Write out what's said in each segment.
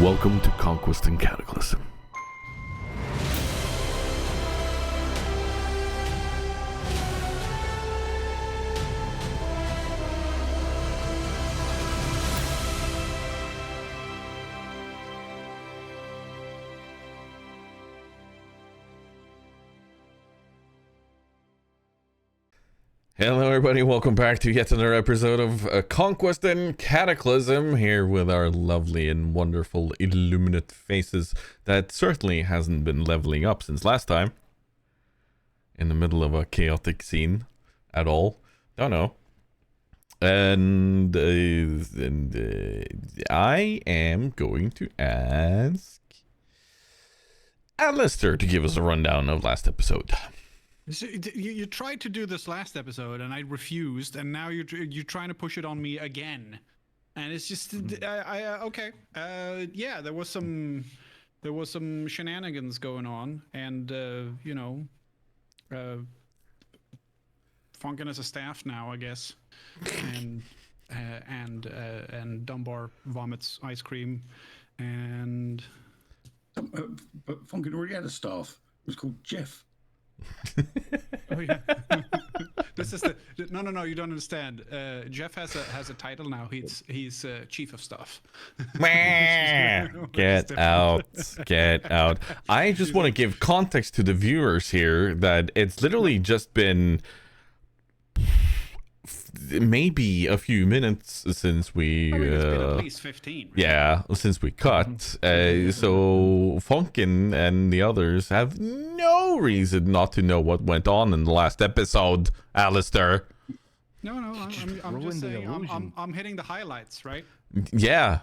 Welcome to Conquest and Cataclysm. Hello everybody, welcome back to yet another episode of Conquest and Cataclysm, here with our lovely and wonderful illuminate faces that certainly hasn't been leveling up since last time. In the middle of a chaotic scene at all. Don't know. And I am going to ask Alistair to give us a rundown of last episode. So you tried to do this last episode and I refused, and now you're trying to push it on me again, and it's just okay. Yeah, there was some shenanigans going on, and you know, Funkin as a staff now, I guess, and Dunbar vomits ice cream, and but Funkin already had a staff. It was called Jeff. Oh yeah. This is the no, you don't understand. Jeff has a title now. He's chief of staff. Get out. I just want to give context to the viewers here that it's literally just been maybe a few minutes since we it's been at least 15, right? Yeah, since we cut. So Funkin and the others have no reason not to know what went on in the last episode, Alistair. No, I'm just saying I'm hitting the highlights, right? Yeah.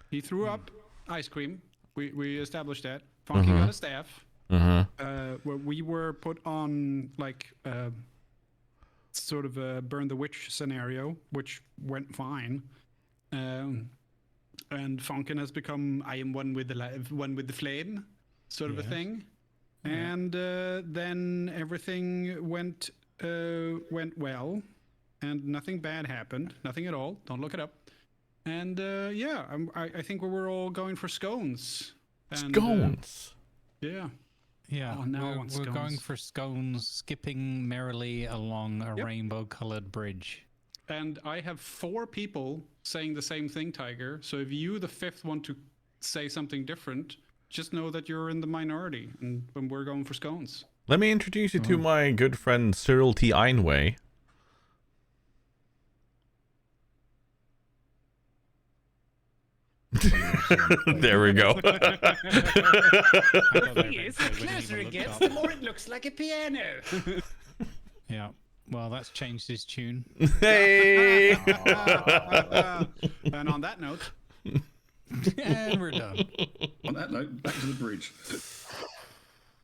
He threw up ice cream. We established that. Funky got a staff. Where we were put on like sort of a burn the witch scenario, which went fine. And Funkin has become I am one with the flame sort of a thing. Yeah. And then everything went well, and nothing bad happened, nothing at all. Don't look it up. And yeah, I think we were all going for scones. And, scones. Yeah. Yeah, oh, we're going for scones, skipping merrily along a rainbow-colored bridge. And I have 4 people saying the same thing, Tiger. So if you, the 5th, want to say something different, just know that you're in the minority, and we're going for scones. Let me introduce you to my good friend Cyril T. Einway. There we go. The closer it gets, the more it looks like a piano. Yeah, well, that's changed his tune. Hey! And on that note, And we're done. On that note, back to the bridge.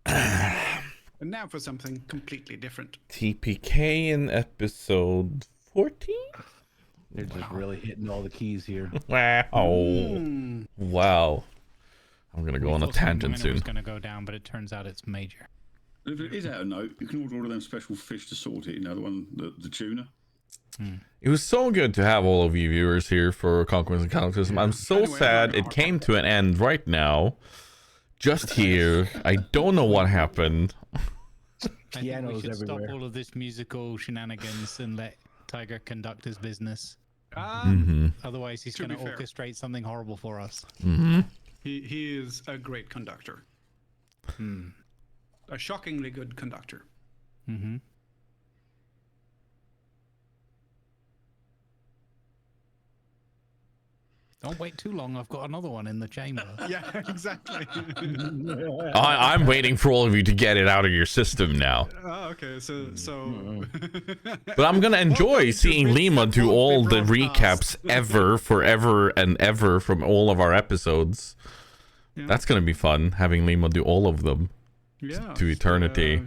and now for something completely different. TPK in episode 14? They're just really hitting all the keys here. Wow. Wow. I'm going to go on a tangent soon. It was going to go down, but it turns out it's major. If it is out of note, you can order all of them special fish to sort it. You know, the one, the tuna. It was so good to have all of you viewers here for Conquest and Cataclysm. I'm so sad it came to an end right now. Just here. I don't know what happened. I think we Pianos should everywhere. stop all of this musical shenanigans and let Tiger conduct his business. Otherwise, he's going to orchestrate something horrible for us. He is a great conductor. A shockingly good conductor. Don't wait too long. I've got another one in the chamber. Yeah, exactly. I'm waiting for all of you to get it out of your system now. Oh, okay. So. But I'm going to enjoy seeing Lima do all the recaps forever and ever from all of our episodes. Yeah. That's going to be fun, having Lima do all of them Yeah, to eternity.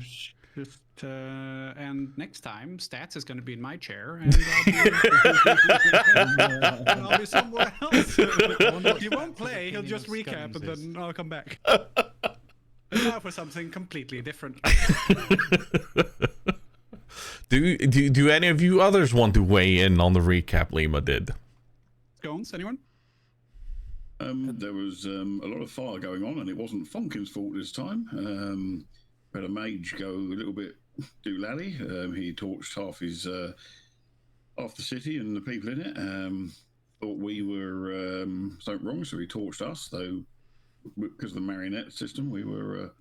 And next time, Stats is going to be in my chair, and I'll be somewhere else. He won't play. He'll just recap, and then I'll come back. Now for something completely different. Do any of you others want to weigh in on the recap Lima did? Scones, anyone? There was a lot of fire going on, and it wasn't Fonkin's fault this time. We had a mage go a little bit doolally. He torched half the city and the people in it. Thought we were something wrong, so he torched us. Though because of the marionette system, we were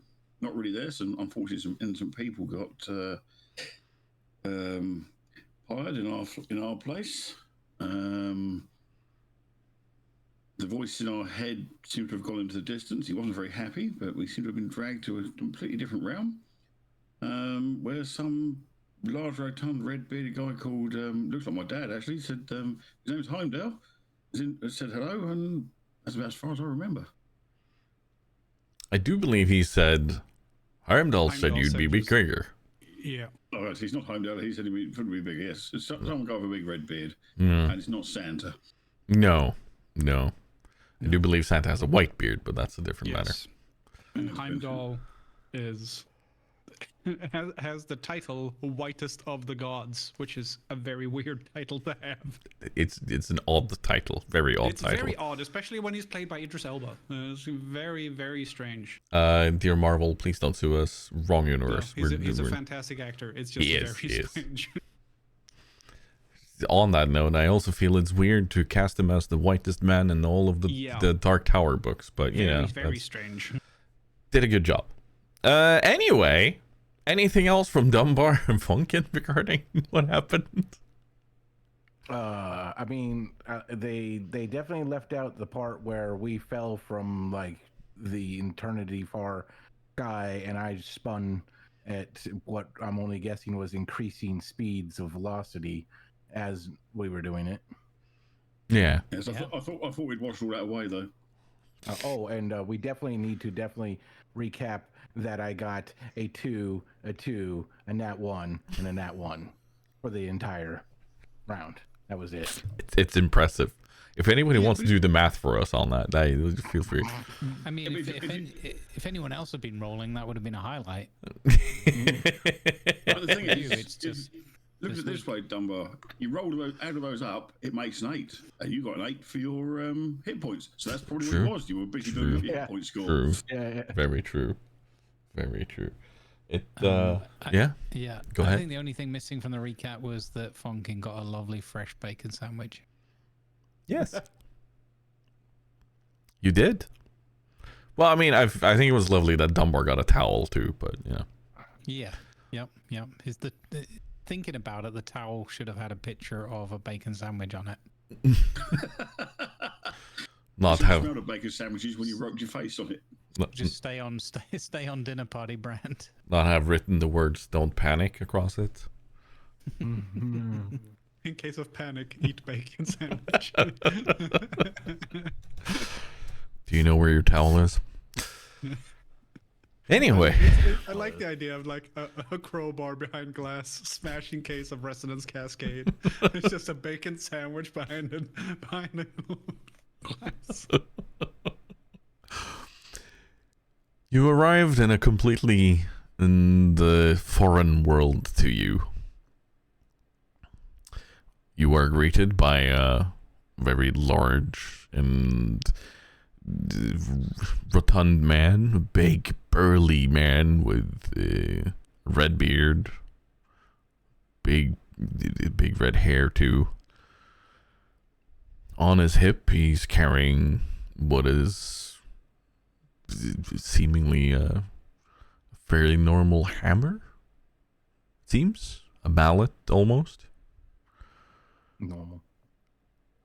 not really there. So unfortunately, some innocent people got fired in our place. The voice in our head seemed to have gone into the distance. He wasn't very happy, but we seem to have been dragged to a completely different realm, where some large, rotund, red-bearded guy called, looks like my dad actually, said his name's Heimdall, said hello, and that's about as far as I remember. I do believe he said, Heimdall said you'd be bigger. Yeah. Oh, actually, he's not Heimdall. He said he wouldn't be big. Yes, it's some guy with a big red beard, Mm. and it's not Santa. No. I do believe Santa has a white beard, but that's a different matter. And Heimdall has the title Whitest of the Gods, which is a very weird title to have. It's an odd title, very odd title. It's very odd, especially when he's played by Idris Elba. It's very, very strange. Dear Marvel, please don't sue us. Wrong universe. No, he's a fantastic actor. It's just very strange. On that note, I also feel it's weird to cast him as the whitest man in all of the Dark Tower books, but He's very strange. Did a good job. Anyway, anything else from Dunbar and Funkin regarding what happened? I mean, they definitely left out the part where we fell from like the eternity far sky, and I spun at what I'm only guessing was increasing speeds of velocity as we were doing it. Yeah. Yes, I thought we'd washed all that away though. And we definitely need to recap that I got a 2, a nat 1, and a nat 1 for the entire round. That was it. It's impressive. If anybody wants to do the math for us on that, feel free. I mean, if anyone else had been rolling, that would have been a highlight. But the thing is, it's just look at it this way, Dunbar. You roll add those up, it makes an 8, and you got an 8 for your hit points. So that's probably what it was. You were busy doing your hit point score. True. Yeah. Very true. It Yeah. Go I ahead. think the only thing missing from the recap was that Funkin got a lovely fresh bacon sandwich. Yes. You did. Well, I mean, I think it was lovely that Dunbar got a towel too, but Yeah. Yep. Thinking about it, the towel should have had a picture of a bacon sandwich on it. Not You how. smelled of bacon sandwiches when you rubbed your face on it. Just stay on dinner party brand. Not have written the words "Don't panic" across it. In case of panic, eat bacon sandwich. Do you know where your towel is? Anyway. I like the idea of like a crowbar behind glass, smashing case of Resonance Cascade. It's just a bacon sandwich behind the glass. You arrived in the foreign world to you. You are greeted by a very large and rotund man, a big burly man with a red beard, big red hair too. On his hip, he's carrying what is seemingly a fairly normal hammer. Seems a mallet almost. Normal.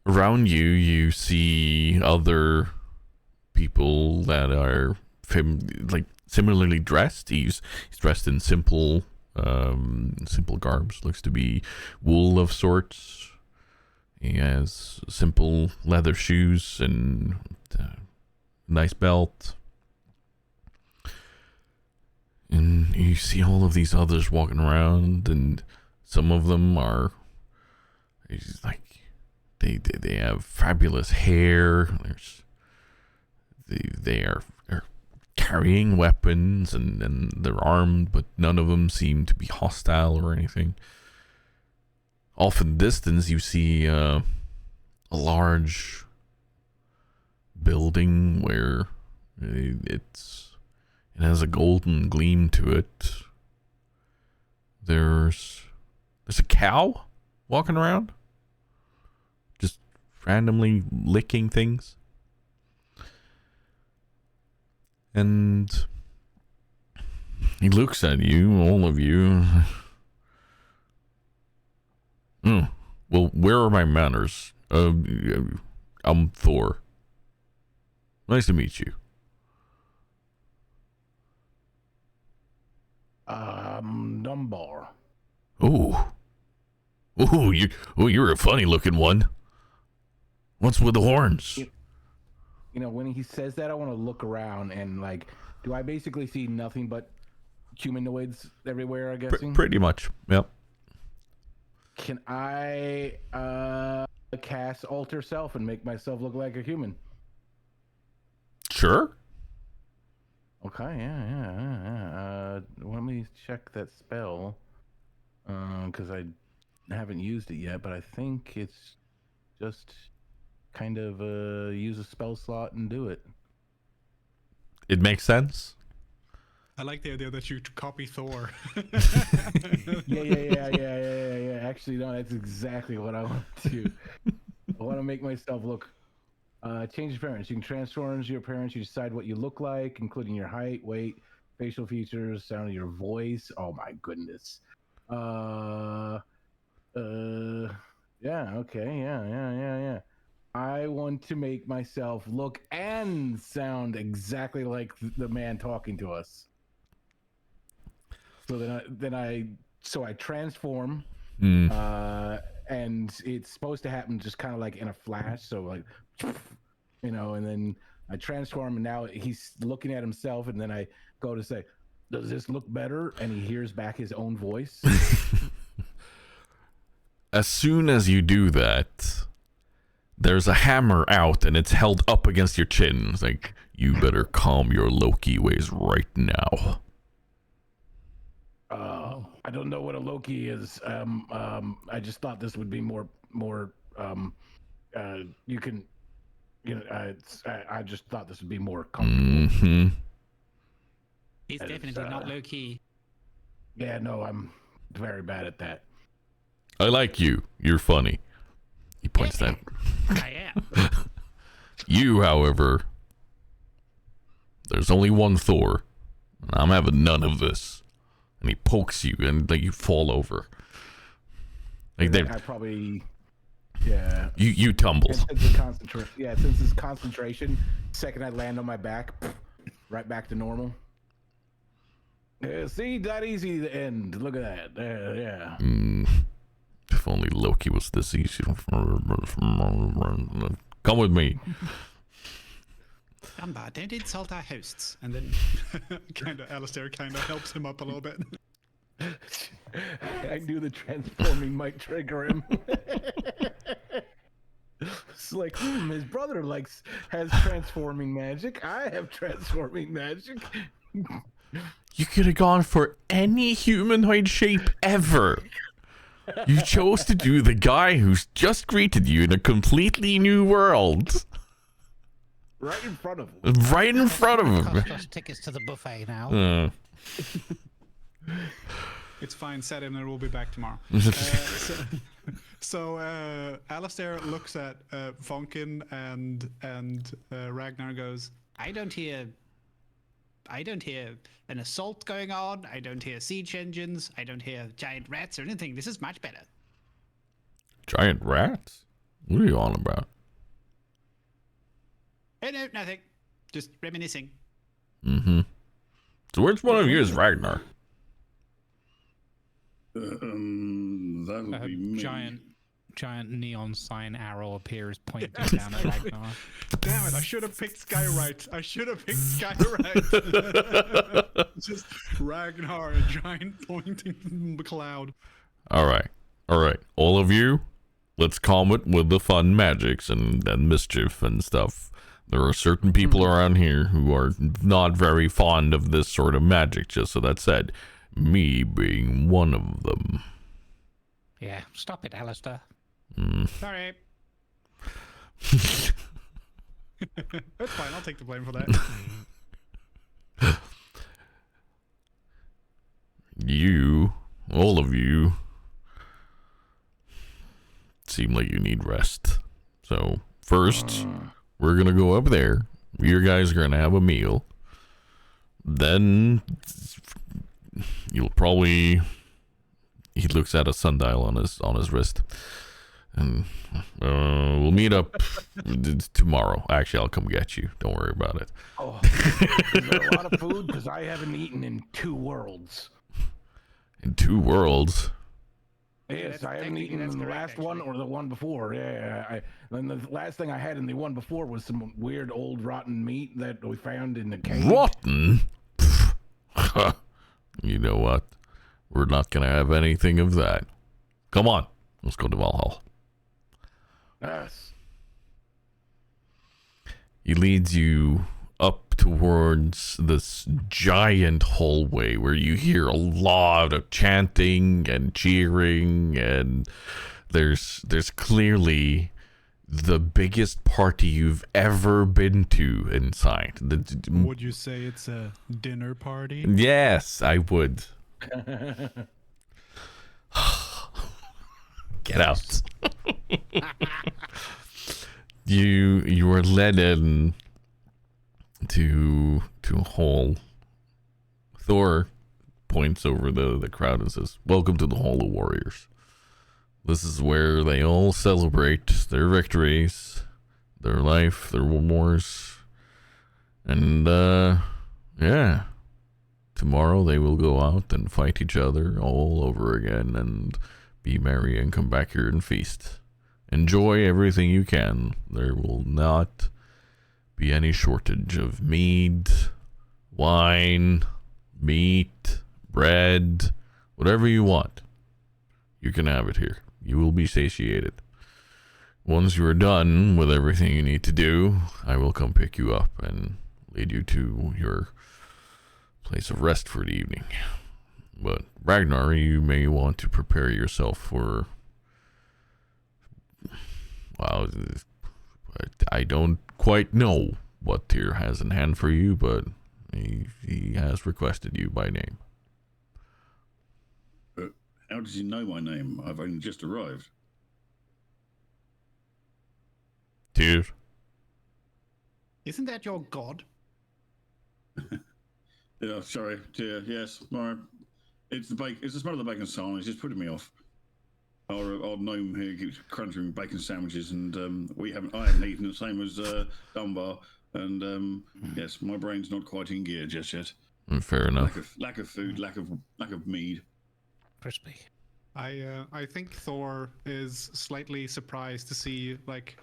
Around you, you see other people that are similarly dressed. He's dressed in simple garbs. Looks to be wool of sorts. He has simple leather shoes and a nice belt. And you see all of these others walking around, and some of them are they have fabulous hair. They are carrying weapons and they're armed, but none of them seem to be hostile or anything. Off in the distance, you see a large building where it has a golden gleam to it. There's a cow walking around, just randomly licking things. And he looks at you, all of you. Well, where are my manners? I'm Thor. Nice to meet you. Dunbar. You're a funny looking one. What's with the horns? You know, when he says that, I want to look around and like, do I basically see nothing but humanoids everywhere? I guess. Pretty much. Yep. Can I cast alter self and make myself look like a human? Sure. Okay, yeah. Let me check that spell, because I haven't used it yet, but I think it's just kind of use a spell slot and do it. It makes sense. I like the idea that you copy Thor. Yeah. Actually, no, that's exactly what I want to do. I want to make myself look. Change appearance. You can transform your appearance. You decide what you look like, including your height, weight, facial features, sound of your voice. Oh my goodness. Yeah. Okay. Yeah. I want to make myself look and sound exactly like the man talking to us. So then I transform. And it's supposed to happen just kind of like in a flash, so like, you know, and then I transform, and now he's looking at himself, and then I go to say, does this look better? And he hears back his own voice. As soon as you do that, there's a hammer out, and it's held up against your chin. It's like, you better calm your Loki ways right now. I don't know what a Loki is. I just thought this would be more. You can, you know. I just thought this would be more comfortable. He's definitely not low key. Yeah, no, I'm very bad at that. I like you. You're funny. He points that. I am. You, however, there's only one Thor. And I'm having none of this. And he pokes you, and like you fall over. Like I probably, yeah. You tumble. Since it's concentration, second I land on my back, right back to normal. See, that easy to end. Look at that. Yeah. If only Loki was this easy. Come with me. Dunbar, don't insult our hosts. And then Alistair kind of helps him up a little bit. I knew the transforming might trigger him. It's like, his brother has transforming magic. I have transforming magic. You could have gone for any humanoid shape ever. You chose to do the guy who's just greeted you in a completely new world. Right in front of him. Right in front of him. Cost us tickets to the buffet now. It's fine, set in and we'll be back tomorrow. So Alistair looks at Funkin and Ragnar goes, I don't hear an assault going on. I don't hear siege engines. I don't hear giant rats or anything. This is much better. Giant rats? What are you on about? Oh, no, nothing. Just reminiscing. So which one of you is Ragnar? That would be me. Giant neon sign arrow appears pointing down at Ragnar. damn it, I should have picked Skyrite. Just Ragnar, a giant pointing cloud. All right. All of you, let's calm it with the fun magics and mischief and stuff. There are certain people around here who are not very fond of this sort of magic, just so that's said. Me being one of them. Yeah, stop it, Alistair. Sorry. That's fine. I'll take the blame for that. All of you, seem like you need rest. So, first, we're gonna go up there. You guys are gonna have a meal. Then, you'll probably... He looks at a sundial on his wrist. And we'll meet up tomorrow. Actually, I'll come get you. Don't worry about it. Oh, is there a lot of food? Because I haven't eaten in 2 worlds. In 2 worlds? Yes, I haven't eaten in the last one or the one before. Yeah, then the last thing I had in the one before was some weird old rotten meat that we found in the cave. Rotten? You know what? We're not gonna have anything of that. Come on, let's go to Valhalla. Yes. He leads you up towards this giant hallway where you hear a lot of chanting and cheering, and there's clearly the biggest party you've ever been to inside. Would you say it's a dinner party? Yes, I would. Get out. You are led in to a hall. Thor points over the crowd and says, "Welcome to the Hall of Warriors. This is where they all celebrate their victories, their life, their wars, and yeah. Tomorrow they will go out and fight each other all over again and be merry and come back here and feast. Enjoy everything you can. There will not be any shortage of mead, wine, meat, bread, whatever you want. You can have it here. You will be satiated. Once you are done with everything you need to do, I will come pick you up and lead you to your place of rest for the evening. But Ragnar, you may want to prepare yourself for... Well, I don't quite know what Tyr has in hand for you, but he has requested you by name. How does he know my name? I've only just arrived. Tyr? Isn't that your god? Yeah, sorry. Yeah, yes. All right. It's the smell of the bacon sandwich. It's putting me off. Our gnome here keeps crunching bacon sandwiches, and I haven't eaten the same as Dunbar. And yes, my brain's not quite in gear just yet. Fair enough. Lack of food, lack of mead. Crispy. I think Thor is slightly surprised to see like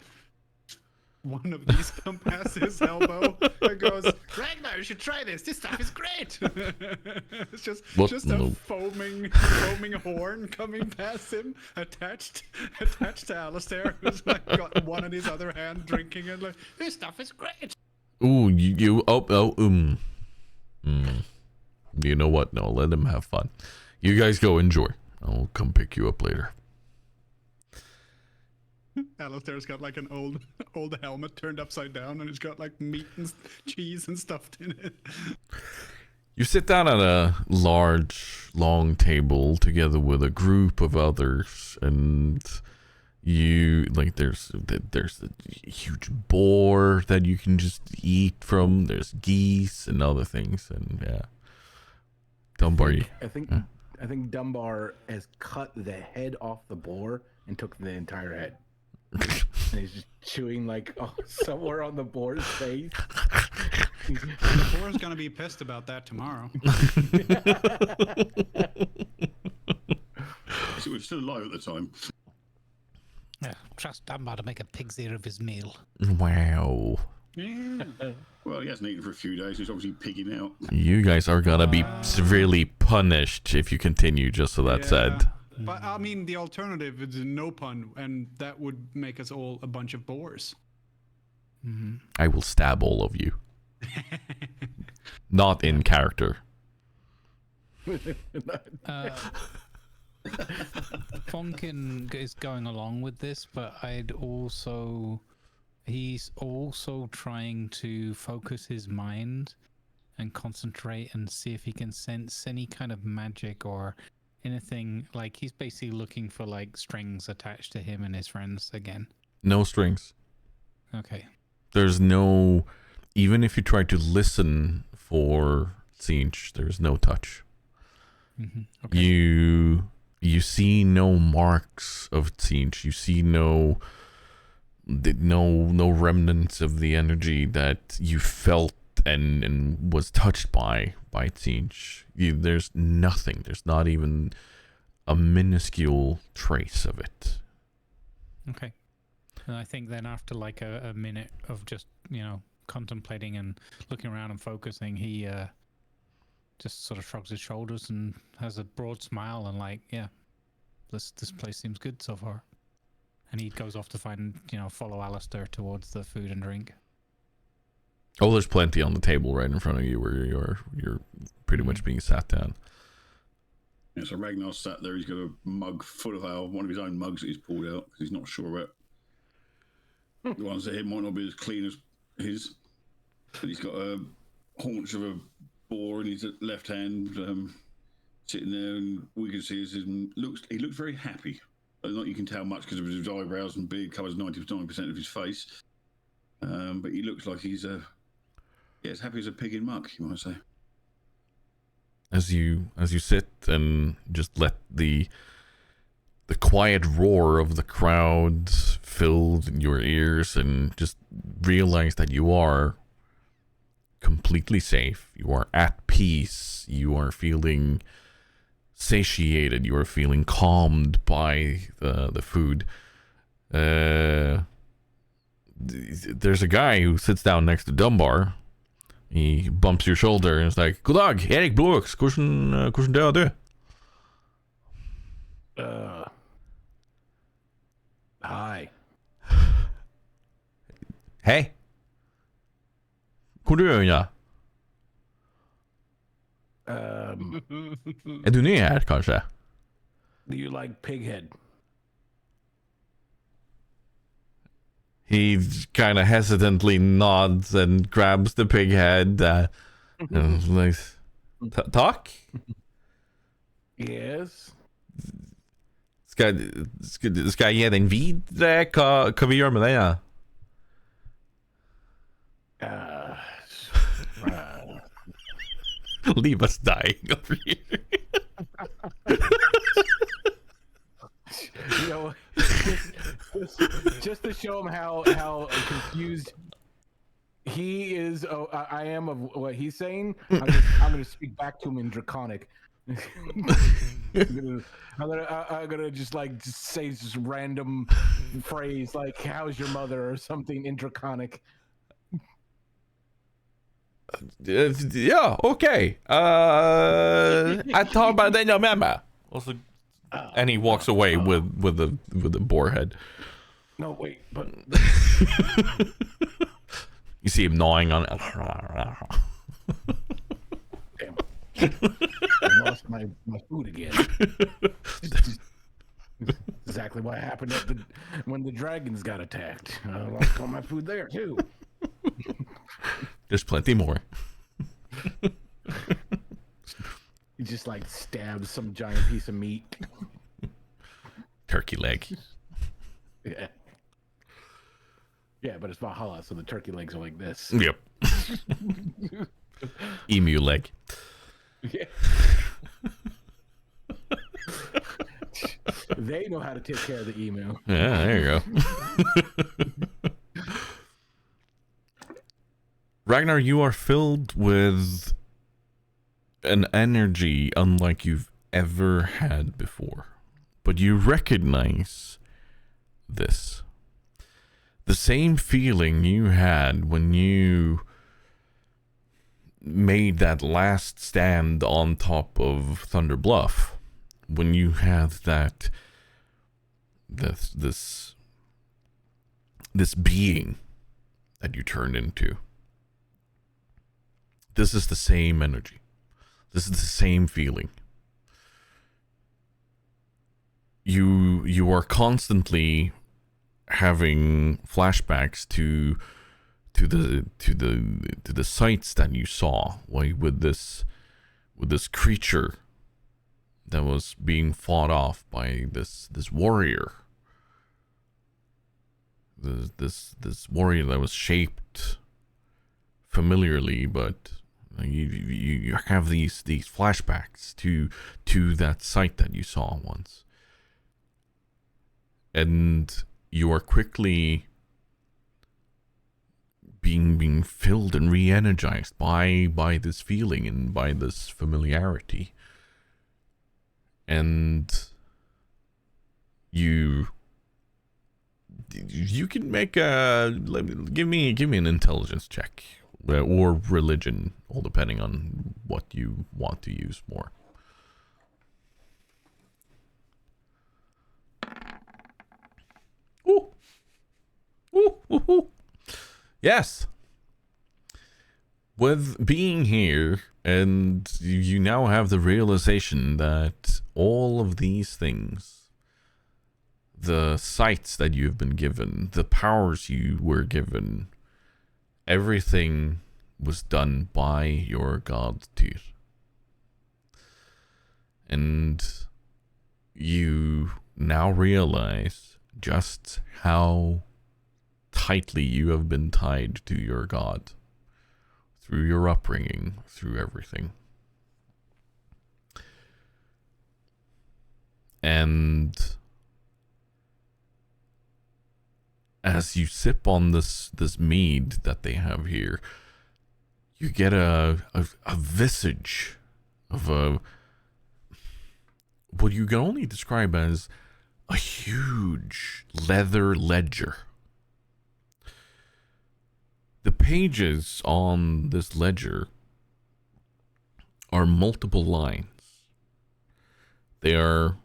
one of these come past his elbow and goes, "Ragnar, you should try this. This stuff is great." It's just a foaming horn coming past him, attached to Alistair, who's like got one in his other hand drinking and like, "This stuff is great." Ooh, you You know what? No, let him have fun. You guys go enjoy. I'll come pick you up later. Alistair's got like an old helmet turned upside down, and it's got like meat and cheese and stuffed in it. You sit down at a large, long table together with a group of others, and you like there's a huge boar that you can just eat from. There's geese and other things, and yeah. Dunbar, I think Dunbar has cut the head off the boar and took the entire head. And he's just chewing like somewhere on the boar's face. The boar's gonna be pissed about that tomorrow. So we're still alive at the time. Yeah, trust Dunbar to make a pig's ear of his meal. Wow. Yeah. Well, he hasn't eaten for a few days. He's obviously pigging out. You guys are gonna be severely punished if you continue, just so that's said. But I mean, the alternative is no pun, and that would make us all a bunch of boars. Mm-hmm. I will stab all of you. Not in character. Fonkin is going along with this, but I'd also He's also trying to focus his mind and concentrate and see if he can sense any kind of magic or anything. Like, he's basically looking for like strings attached to him and his friends again. No strings. Okay. There's no, even if you try to listen for Siege, there's no touch. Okay. You see no marks of Siege. You see no remnants of the energy that you felt and was touched by Siege. There's nothing. There's not even a minuscule trace of it. Okay. And I think then after like a minute of just, contemplating and looking around and focusing, he just sort of shrugs his shoulders and has a broad smile and like, yeah, this place seems good so far. And he goes off to find, follow Alistair towards the food and drink. Oh, there's plenty on the table right in front of you where you're pretty much being sat down. Yeah, so Ragnar's sat there. He's got a mug full of ale, one of his own mugs that he's pulled out because he's not sure about the ones that he might not be as clean as his. But he's got a haunch of a boar in his left hand, sitting there, and we can see he looks very happy. Not you can tell much because of his eyebrows and beard covers 99% of his face. But he looks like he's as happy as a pig in muck, you might say. As you sit and just let the quiet roar of the crowd fill your ears and just realize that you are completely safe, you are at peace, you are feeling satiated, you are feeling calmed by the food. There's a guy who sits down next to Dunbar. He bumps your shoulder and is like, "God dag, Erik Blåks, hvordan dør du?" Hi. Hei. Hvor du er unna? Er du ny her, kanskje? Do you like pighead? He kind of hesitantly nods and grabs the pig head. And like, talk? Yes. Skal jeg gi den videre? Hva vi gjør med den, ja? Leave us dying over here. Just to show him how confused he is. I am of what he's saying. I'm gonna speak back to him in Draconic. I'm gonna just say this random phrase like "How's your mother?" or something in Draconic. Ja, ok. Jeg tar bare den med meg. And he walks away with the boar head. No, wait, but you see him gnawing on it. Damn. I lost my food again. Exactly what happened when the dragons got attacked. I lost all my food there too. There's plenty more. He just stabs some giant piece of meat. Turkey leg. Yeah. Yeah, but it's Valhalla, so the turkey legs are like this. Yep. Emu leg. Yeah. They know how to take care of the emu. Yeah, there you go. Ragnar, you are filled with an energy unlike you've ever had before. But you recognize this. The same feeling you had when you made that last stand on top of Thunder Bluff. When you had this being that you turned into. This is the same energy. This is the same feeling. You are constantly having flashbacks to the sights that you saw, like with this creature that was being fought off by this warrior. This warrior that was shaped familiarly, but you have these flashbacks to that sight that you saw once, and you are quickly being filled and re-energized by this feeling and by this familiarity, and you can make give me an intelligence check or religion, all depending on what you want to use more. Ooh. Ooh, ooh, ooh. Yes. With being here, and you now have the realization that all of these things, the sights that you've been given, the powers you were given, everything was done by your god Tyr. And you now realize just how tightly you have been tied to your god through your upbringing, through everything. And as you sip on this mead that they have here, you get a visage of what you can only describe as a huge leather ledger. The pages on this ledger are multiple lines. They are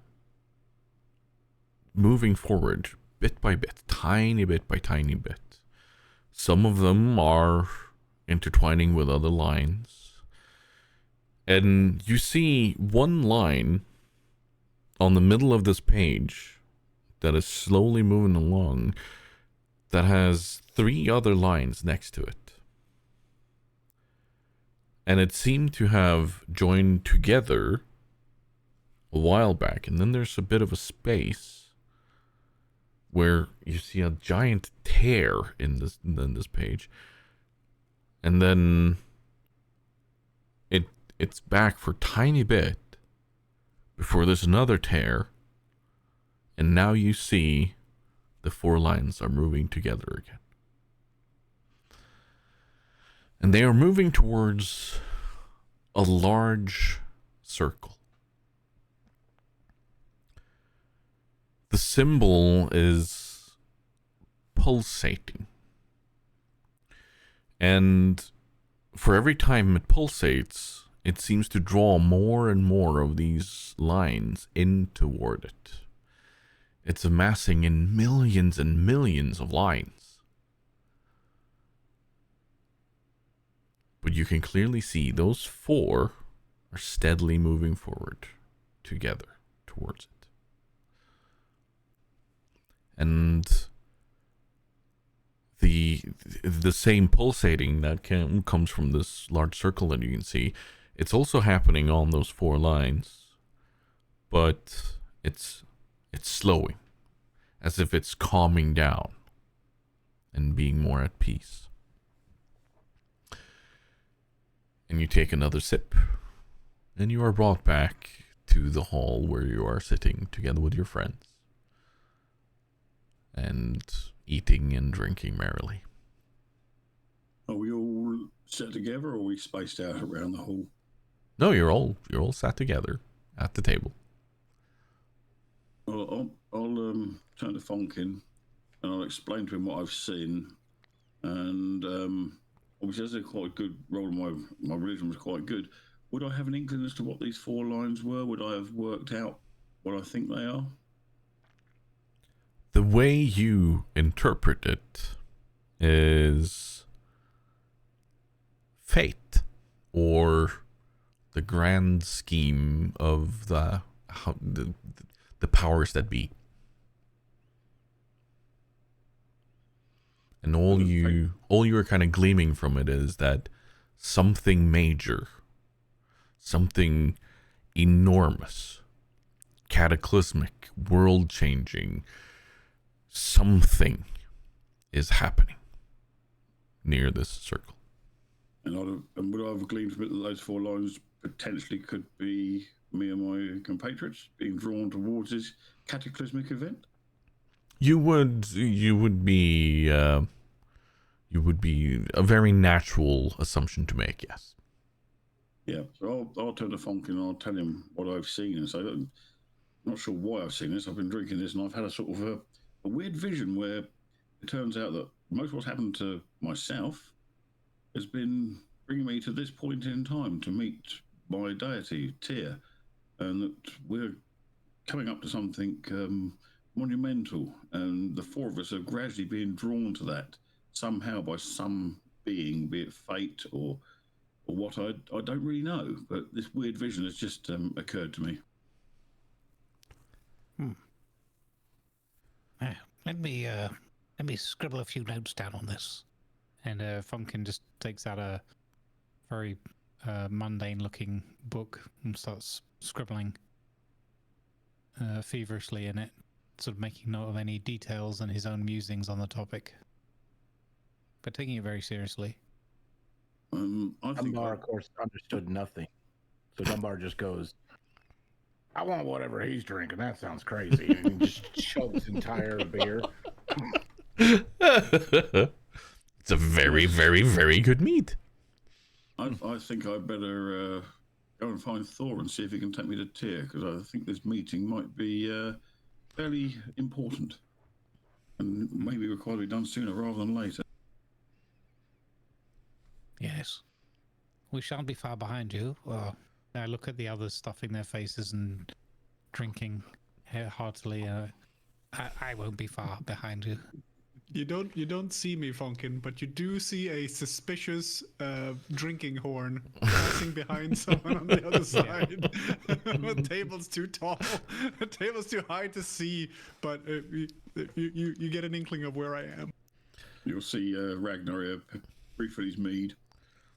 moving forward bit by bit, tiny bit by tiny bit. Some of them are intertwining with other lines. And you see one line on the middle of this page that is slowly moving along that has 3 other lines next to it. And it seemed to have joined together a while back. And then there's a bit of a space where you see a giant tear in this page. And then it's back for a tiny bit before there's another tear. And now you see the 4 lines are moving together again. And they are moving towards a large circle. The symbol is pulsating. And for every time it pulsates, it seems to draw more and more of these lines in toward it. It's amassing in millions and millions of lines. But you can clearly see those 4 are steadily moving forward together towards it. And the same pulsating that comes from this large circle that you can see, it's also happening on those 4 lines, but it's slowing, as if it's calming down and being more at peace. And you take another sip, and you are brought back to the hall where you are sitting together with your friends and eating and drinking merrily. Are we all set together, or are we spaced out around the hall? No, you're all sat together at the table. Well, I'll turn to Fonkin, and I'll explain to him what I've seen. And obviously, as a quite good roll, my religion was quite good. Would I have an inkling as to what these 4 lines were? Would I have worked out what I think they are? The way you interpret it is fate, or the grand scheme of the powers that be. and all you are kind of gleaming from it is that something major, something enormous, cataclysmic, world-changing, something is happening near this circle. And would I have gleaned from it that those 4 lines potentially could be me and my compatriots being drawn towards this cataclysmic event? You would be a very natural assumption to make, yes. Yeah, so I'll turn to Fonk and I'll tell him what I've seen and say, I'm not sure why I've seen this. I've been drinking this and I've had a sort of a weird vision where it turns out that most of what's happened to myself has been bringing me to this point in time to meet my deity, Tyr, and that we're coming up to something monumental, and the 4 of us are gradually being drawn to that somehow by some being, be it fate or what, I don't really know, but this weird vision has just occurred to me. Let me scribble a few notes down on this. And Funkin just takes out a very mundane-looking book and starts scribbling feverishly in it, sort of making note of any details and his own musings on the topic, but taking it very seriously. I think Dunbar, of course, understood nothing. So Dunbar just goes, I want whatever he's drinking. That sounds crazy. And he just chugs entire beer. It's a very, very, very good meat. I think I better go and find Thor and see if he can take me to Tyr, because I think this meeting might be fairly important and maybe require to be done sooner rather than later. Yes. We shan't be far behind you. I look at the others stuffing their faces and drinking heartily. I won't be far behind you. You don't see me, Funkin, but you do see a suspicious drinking horn passing behind someone on the other side. The table's too tall, the table's too high to see, but you get an inkling of where I am. You'll see Ragnar here refill his mead,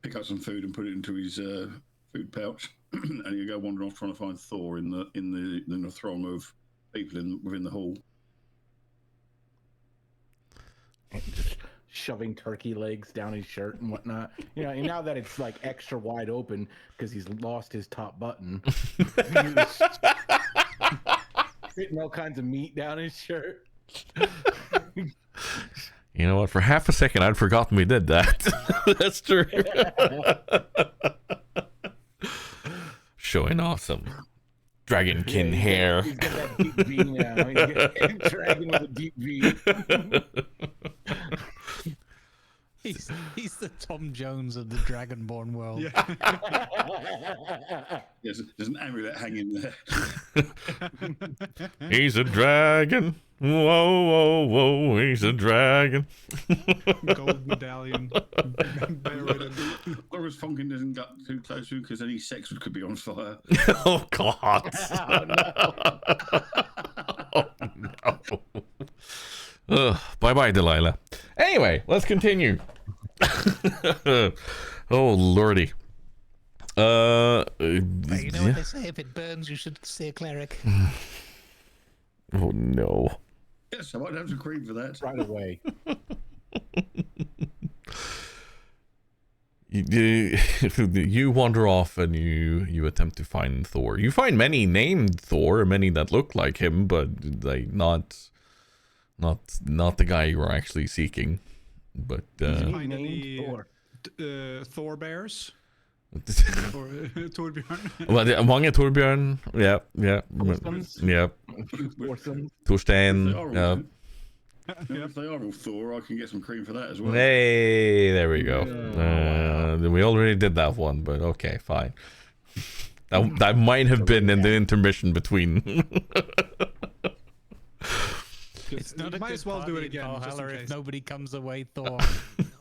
pick up some food and put it into his food pouch, and he'll go wandering off trying to find Thor in the throng of people within the hall. And just shoving turkey legs down his shirt and whatnot. You know, and now that it's like extra wide open because he's lost his top button, he's fitting all kinds of meat down his shirt. You know what? For half a second, I'd forgotten we did that. That's true. Showing off some dragonkin hair. He's got that deep V now. He's got a dragon with a deep V. He's the Tom Jones of the Dragonborn world. Yeah. Yes, there's an amulet hanging there. He's a dragon. Whoa, whoa, whoa. He's a dragon. Gold medallion. Buried in. As long as Funkin doesn't get too close to, because any sex could be on fire. Oh, God. Oh, no. Bye-bye, Delilah. Anyway, let's continue. Oh, lordy. But you know what they say, if it burns, you should see a cleric. Oh, no. Yes, I might have some cream for that. Right away. You wander off and you attempt to find Thor. You find many named Thor, many that look like him, but like not the guy you are actually seeking. But Find any Thor bears? Or Torbjörn? Well, mange Torbjörn, yeah. Torstein, yeah. If they are all Thor, I can get some cream for that as well. Hey, there we go. We already did that one, but okay, fine. That might have been in the intermission between. It's not a might good as well do it party in again. Just in Valhalla if case. nobody comes away Thor.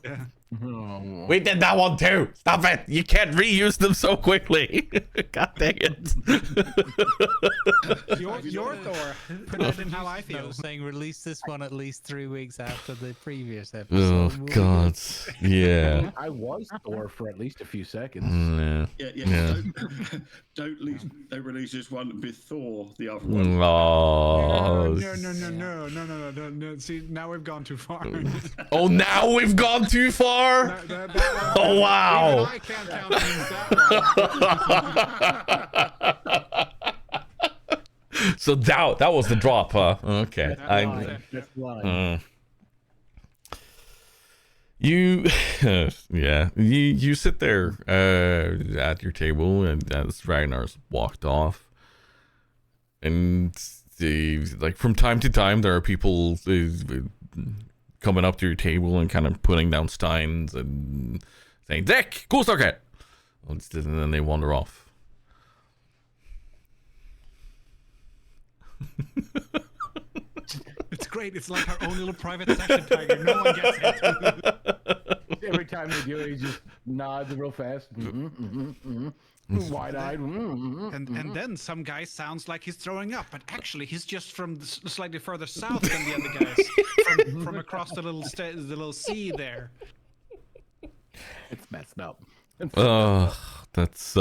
Yeah. Oh. We did that one too. Stop it. You can't reuse them so quickly. God dang it. Your Thor. Put that in how I feel. No, saying release this one at least 3 weeks after the previous Oh, episode. God. Yeah. I was Thor for at least a few seconds. Yeah. Yeah. Don't release this one before the other one. Oh. No. See, now we've gone too far. Oh, now we've gone too far? That Oh, even wow. I can't countenance that one. So that was the drop, huh? Okay. That's line. You, yeah, you sit there at your table, and as Ragnar's walked off, and like from time to time there are people coming up to your table and kind of putting down steins and saying "Dick, Kustoket," and then they wander off. It's great. It's like our own little private session, Tiger. No one gets it. Every time they do it, he just nods real fast. Wide-eyed. And then some guy sounds like he's throwing up, but actually he's just from slightly further south than the other guys, from across the little sea there. It's messed up. That's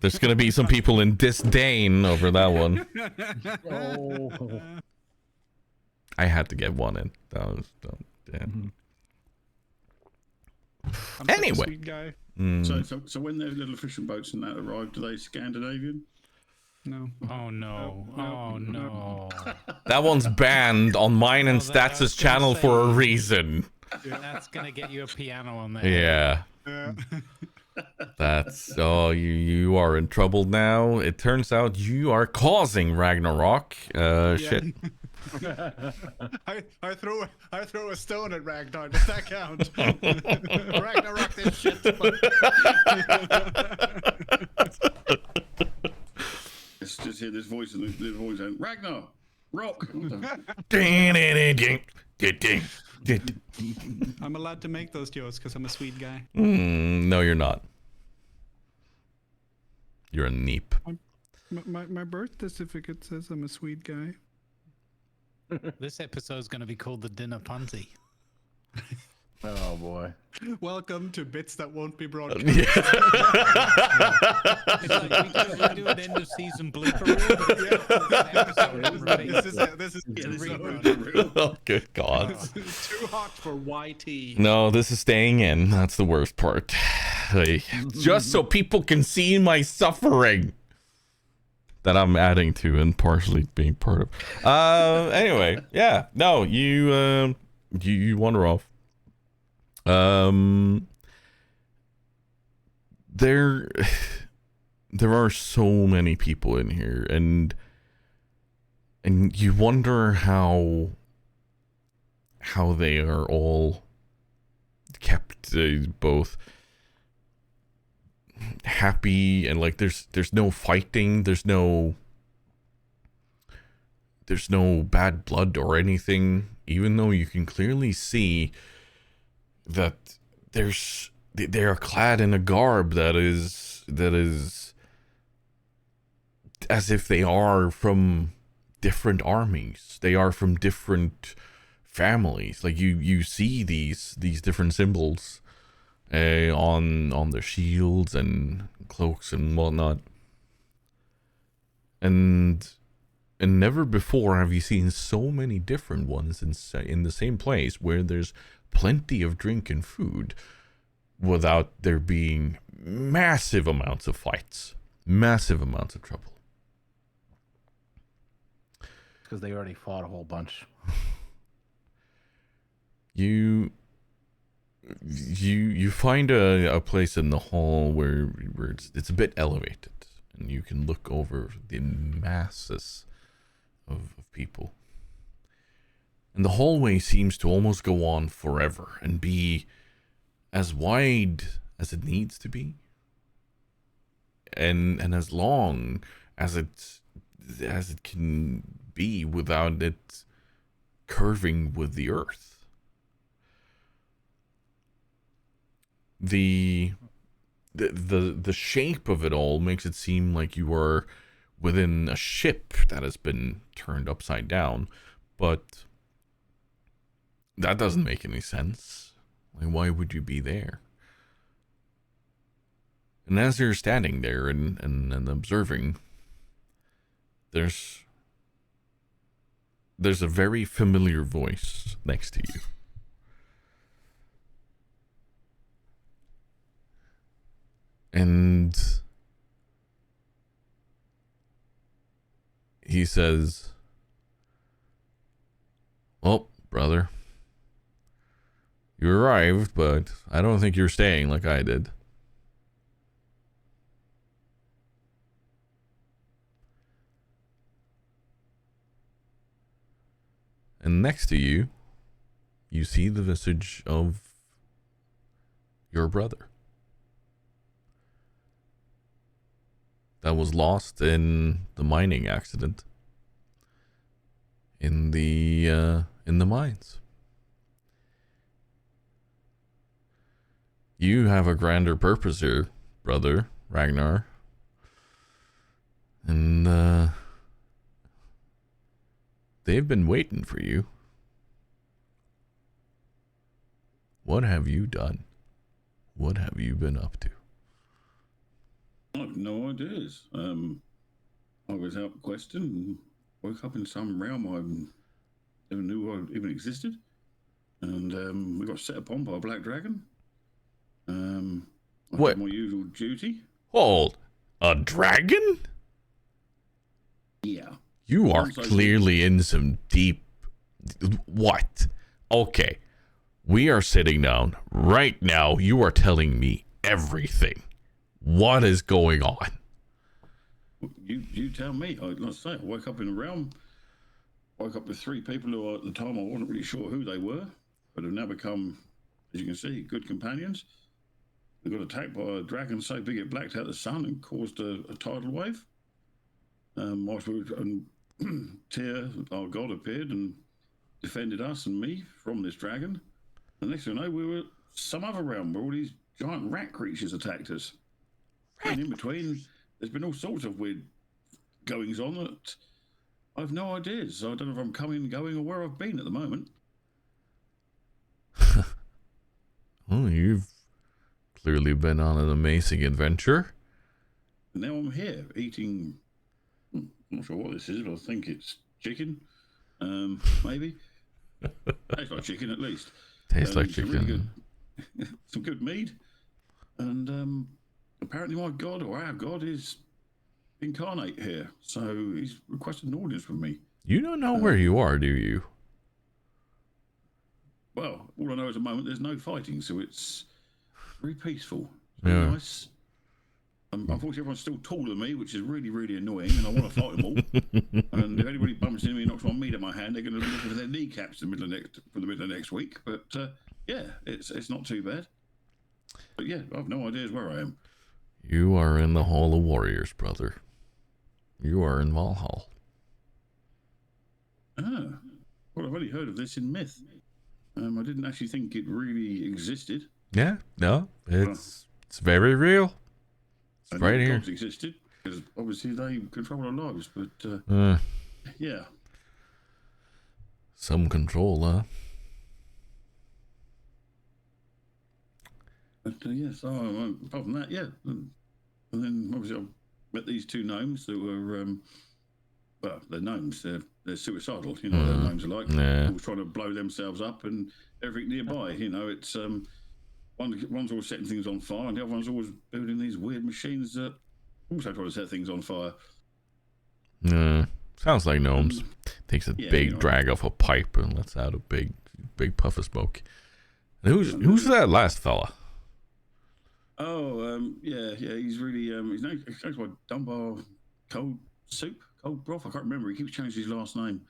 there's gonna be some people in disdain over that one. Oh. I had to get one in. That was yeah. I'm such a Anyway. sweet guy. So when their little fishing boats and that arrive, do they Scandinavian? No. Oh no. Oh no. That one's banned on mine and Oh, that- I was Stats' gonna channel for a say- reason. That's gonna get you a piano on there. Yeah. That's you are in trouble now. It turns out you are causing Ragnarok. Shit. I throw a stone at Ragnar. Does that count? Ragnarok this shit. Just hear this voice and the voice saying, Ragnar, rock. I'm allowed to make those jokes because I'm a sweet guy. No, you're not. You're a neep. My birth certificate says I'm a sweet guy. This episode's gonna be called the Dinner Punty. Oh boy. Welcome to bits that won't be broadcast. It's like we do an end of season blooper reel, but This is Oh, good God. too hot for YT. No, this is staying in. That's the worst part. Like, just so people can see my suffering that I'm adding to and partially being part of. Anyway, yeah. No, you wander off. There are so many people in here, and you wonder how they are all kept both happy and like there's no fighting, there's no bad blood or anything, even though you can clearly see that they are clad in a garb that is as if they are from different armies. They are from different families. Like you see these different symbols on their shields and cloaks and whatnot. And never before have you seen so many different ones in the same place where there's plenty of drink and food without there being massive amounts of fights, massive amounts of trouble. Because they already fought a whole bunch. You find a place in the hall where it's a bit elevated, and you can look over the masses of people. And the hallway seems to almost go on forever and be as wide as it needs to be, and as long as it can be without it curving with the earth. the shape of it all makes it seem like you are within a ship that has been turned upside down, but that doesn't make any sense. Like, why would you be there? And as you're standing there and observing, there's a very familiar voice next to you. And he says, "Well, brother, you arrived, but I don't think you're staying like I did." And next to you, you see the visage of your brother that was lost in the mining accident in the mines. You have a grander purpose here, brother Ragnar, and they've been waiting for you. What have you done? What have you been up to? I have no ideas. I was out questing and woke up in some realm I never knew I even existed. And we got set upon by a black dragon. I What? did my usual duty. Hold, a dragon? Yeah. You are Once I clearly in some deep... What? Okay. We are sitting down right now. You are telling me everything. What is going on? You tell me. Like I say, I woke up in a realm. Woke up with three people who at the time I wasn't really sure who they were, but have now become, as you can see, good companions. They got attacked by a dragon so big it blacked out the sun and caused a tidal wave. And Tyr, our god, appeared and defended us and me from this dragon. And next thing I know, we were some other realm where all these giant rat creatures attacked us. And in between, there's been all sorts of weird goings on that I have no ideas. So I don't know if I'm coming, going, or where I've been at the moment. Well, you've clearly been on an amazing adventure. And now I'm here eating. I'm not sure what this is, but I think it's chicken. Maybe. Tastes like chicken at least. Tastes like some chicken. really good, some good meat. And apparently my god, or our god, is incarnate here. So he's requested an audience from me. You don't know where you are, do you? Well, all I know at the moment, there's no fighting, so it's very peaceful. Yeah. Nice. Unfortunately, everyone's still taller than me, which is really, really annoying, and I want to fight them all. And if anybody bumps into me and knocks one meat in my hand, they're going to be looking for their kneecaps for the middle of next week. But yeah, it's not too bad. But yeah, I have no ideas where I am. You are in the Hall of Warriors, brother. You are in Valhalla. Ah, well, I've only heard of this in myth. I didn't actually think it really existed. Yeah, no, it's very real. It's right here. Gods existed because obviously they control our lives, but yeah. Some control, huh? But yes, apart from that, yeah. And then obviously I met these two gnomes that were, well, they're gnomes. They're suicidal. You know what their gnomes are like. Yeah. Always trying to blow themselves up and everything nearby. You know, it's one's always setting things on fire, and the other one's always building these weird machines that also try to set things on fire. Sounds like gnomes. Takes a big drag off a pipe and lets out a big puff of smoke. And who's that last fella? Oh, yeah, he's really, his name goes by Dunbar Cold Broth. I can't remember. He keeps changing his last name.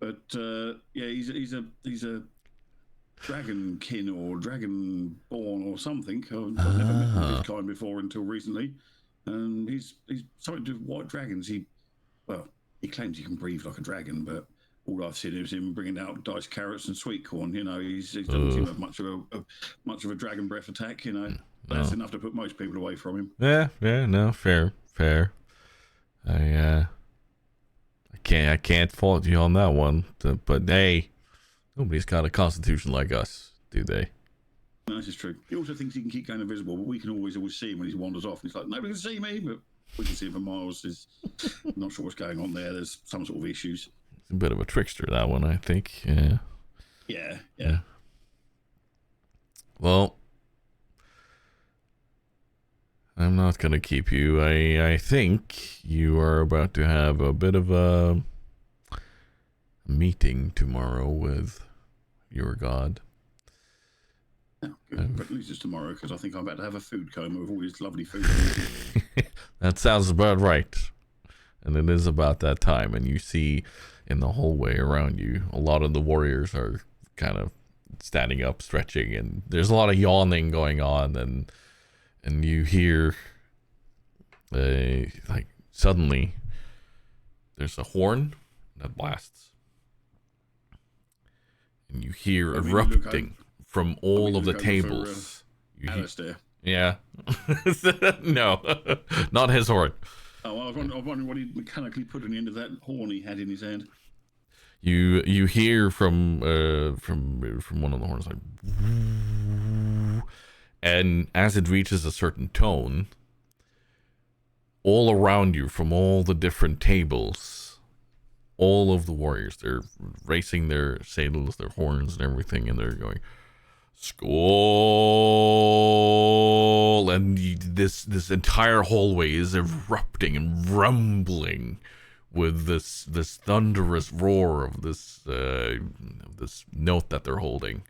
But yeah, he's a dragonkin or dragonborn or something. I've never met this kind before until recently. He's something to do with white dragons. He claims he can breathe like a dragon, but all I've seen is him bringing out diced carrots and sweet corn. You know, he doesn't seem to have much of a dragon breath attack. You know, that's enough to put most people away from him. Yeah, no, fair. I can't fault you on that one. But hey, nobody's got a constitution like us, do they? No, this is true. He also thinks he can keep going invisible, but we can always see him when he wanders off. And he's like, nobody can see me, but we can see him for miles. Not sure what's going on there. There's some sort of issues. It's a bit of a trickster, that one, I think. Yeah. Well, I'm not gonna keep you. I think you are about to have a bit of a meeting tomorrow with your god. Oh, good. But at least it's tomorrow, because I think I'm about to have a food coma with all this lovely food. That sounds about right. And it is about that time. And you see in the hallway around you, a lot of the warriors are kind of standing up, stretching, and there's a lot of yawning going on. And you hear, like, suddenly there's a horn that blasts. And you hear erupting from all of the tables. Alistair. Yeah. No, not his horn. Oh, I was wondering what he mechanically put on the end of that horn he had in his hand. You hear from one of the horns, like, and as it reaches a certain tone, all around you from all the different tables, all of the warriors, they're racing their saddles, their horns and everything, and they're going, "Skull!" And this entire hallway is erupting and rumbling with this thunderous roar of this note that they're holding,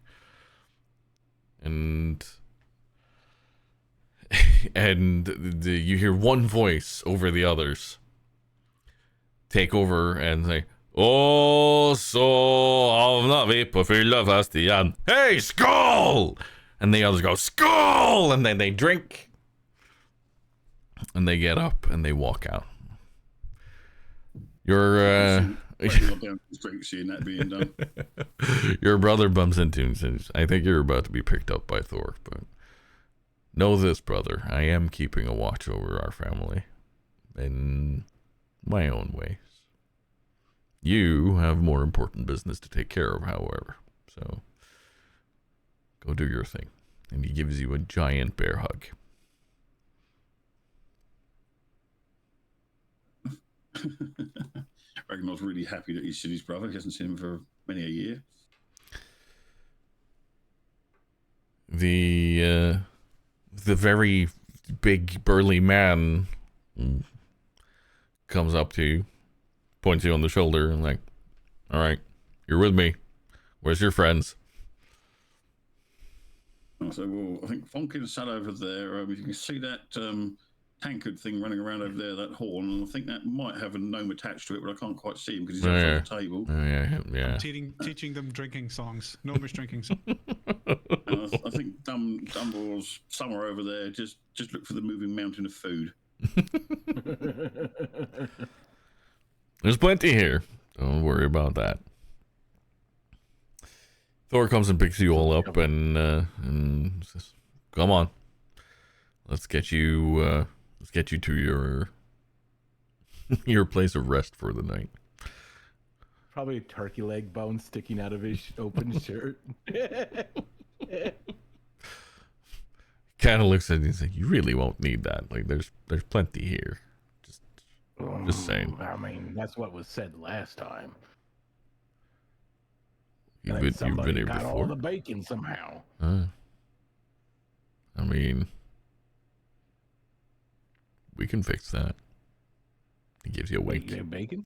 and you hear one voice over the others take over and say, "Oh, så havna vi på fyllefest igjen. Hey, skål!" And the others go, "Skål!" And then they drink. And they get up and they walk out. Your Seeing that being done. Your brother bumps into him and says, "I think you're about to be picked up by Thor, but know this, brother, I am keeping a watch over our family in my own ways. You have more important business to take care of, however, so go do your thing." And he gives you a giant bear hug. Ragnar's really happy that he's seen his brother. He hasn't seen him for many a year. The very big burly man comes up to you, points you on the shoulder, and like, "All right, you're with me. Where's your friends?" I said, "Well, I think Fonkin sat over there. If you can see that tankard thing running around over there, that horn, and I think that might have a gnome attached to it, but I can't quite see him because he's outside the table." Yeah. Teaching them drinking songs, gnomish drinking songs. I think Dumbledore's somewhere over there. Just look for the moving mountain of food. There's plenty here. Don't worry about that. Thor comes and picks you all up and says, "Come on, let's get you to your place of rest for the night." Probably a turkey leg bone sticking out of his open shirt. Kind of looks at you and says, "You really won't need that. Like, there's plenty here. Just saying." I mean, that's what was said last time. You've been here got before. all the bacon somehow. I mean, we can fix that. He gives you a wink. Bacon?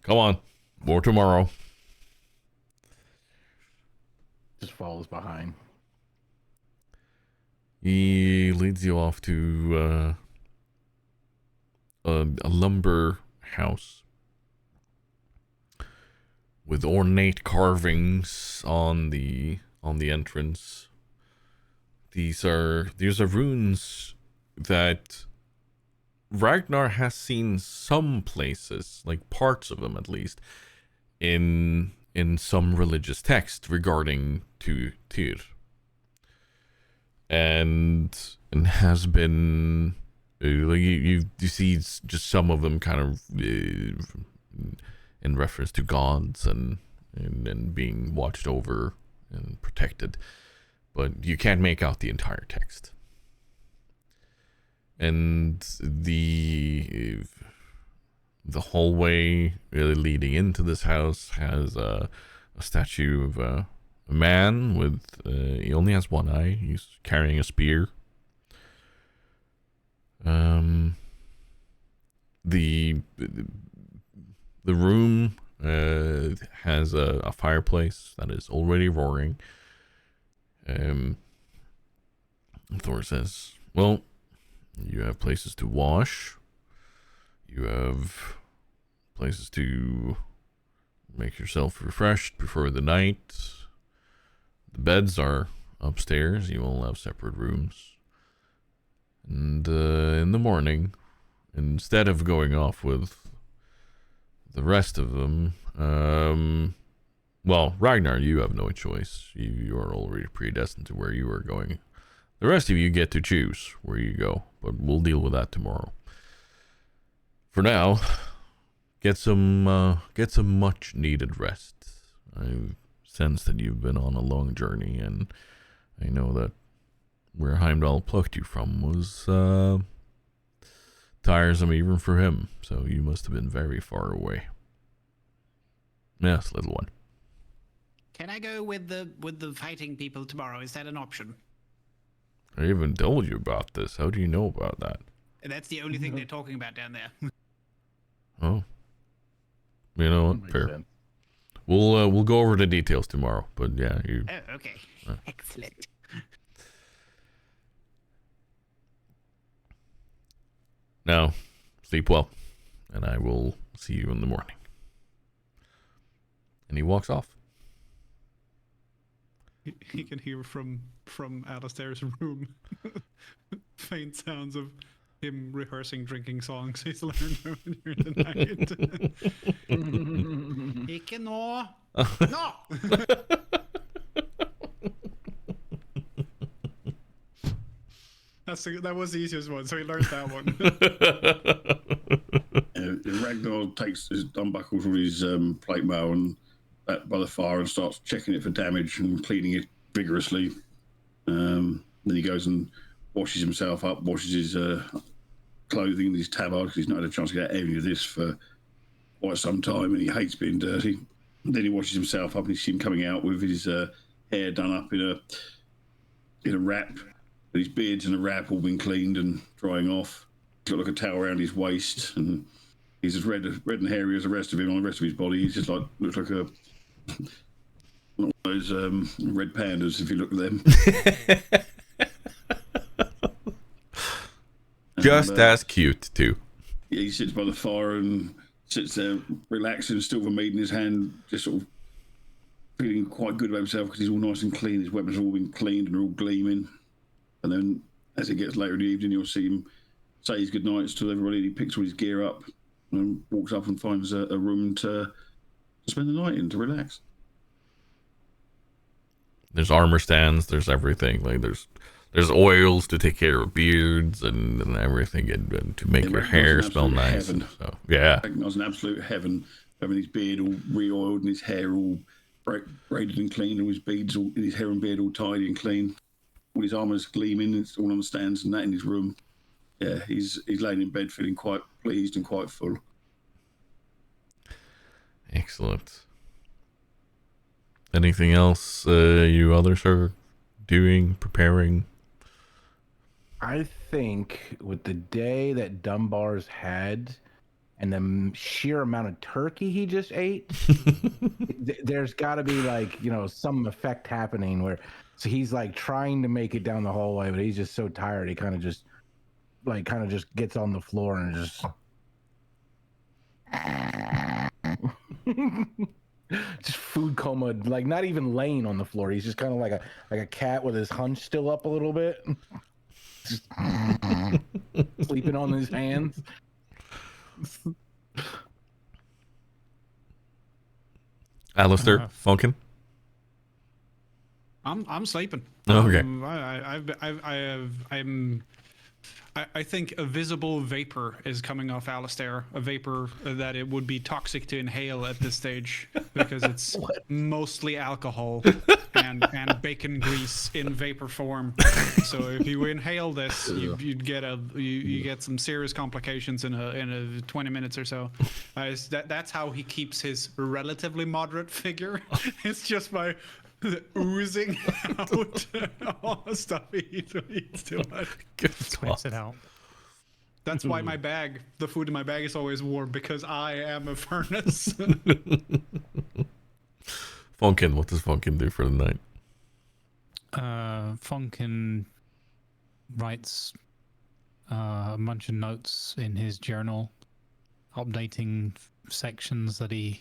Come on, more tomorrow. Just follows behind. He leads you off to a lumber house with ornate carvings on the entrance. These are runes that Ragnar has seen some places, like parts of them at least, in some religious text regarding to Tyr, and has been like you see just some of them kind of in reference to gods and being watched over and protected, but you can't make out the entire text. And the hallway really leading into this house has a statue of a man with he only has one eye. He's carrying a spear. The room has a fireplace that is already roaring. Thor says, well, you have places to wash. You have places to make yourself refreshed before the night. The beds are upstairs. You all have separate rooms. And in the morning, instead of going off with the rest of them, well, Ragnar, you have no choice. You are already predestined to where you are going. The rest of you get to choose where you go, but we'll deal with that tomorrow. For now, get some much needed rest. I sense that you've been on a long journey, and I know that where Heimdall plucked you from was tiresome even for him, so you must have been very far away. Yes, little one. Can I go with the fighting people tomorrow? Is that an option? I even told you about this. How do you know about that? That's the only thing they're talking about down there. Oh. You know what? Makes Fair. sense. We'll go over the details tomorrow, but yeah, you... Oh, okay. Excellent. Now, sleep well, and I will see you in the morning. And he walks off. He can hear from Alistair's room faint sounds of him rehearsing drinking songs he's learned over during the night. Ikke nå. No! That was the easiest one, so he learned that one. Ragnar unbuckles all his plate mail and by the fire and starts checking it for damage and cleaning it vigorously. Then he goes and washes himself up, washes his clothing and his tabard, because he's not had a chance to get any of this for quite some time, and he hates being dirty. Then he washes himself up, and you see him coming out with his hair done up in a wrap, his beard's in a wrap, all been cleaned and drying off. He's got like a towel around his waist, and he's as red and hairy as the rest of him. On the rest of his body, he's just like looks like one of those red pandas if you look at them. Just as cute, too. He sits by the fire and sits there relaxing, still with a meat in his hand, just sort of feeling quite good about himself because he's all nice and clean. His weapons have all been cleaned and are all gleaming. And then as it gets later in the evening, you'll see him say his goodnights to everybody, and he picks all his gear up and walks up and finds a room to spend the night in, to relax. There's armor stands, there's everything. Like there's oils to take care of beards and everything, and to make your hair smell nice. So, yeah. Ragnar's an absolute heaven, having his beard all re-oiled and his hair all braided and clean, and his beads all, his hair and beard all tidy and clean. All his armour's gleaming, it's all on the stands and that in his room. Yeah, he's laying in bed feeling quite pleased and quite full. Excellent. Anything else you others are doing, preparing? I think with the day that Dunbar's had and the sheer amount of turkey he just ate, there's got to be like, some effect happening where, so he's like trying to make it down the hallway, but he's just so tired. He kind of just gets on the floor and just food coma, like not even laying on the floor. He's just kind of like a cat with his hunch still up a little bit. sleeping on his hands. Alistair, Funkin? I'm sleeping. Okay. I think a visible vapor is coming off Alistair, a vapor that it would be toxic to inhale at this stage because it's mostly alcohol and bacon grease in vapor form. So if you inhale this, you'd get you get some serious complications in a 20 minutes or so. That's how he keeps his relatively moderate figure. It's just by oozing out all the stuff he eats too much. Spits it out. That's why my bag, the food in my bag, is always warm, because I am a furnace. Funkin, what does Funkin do for the night? Funkin writes a bunch of notes in his journal, updating sections that he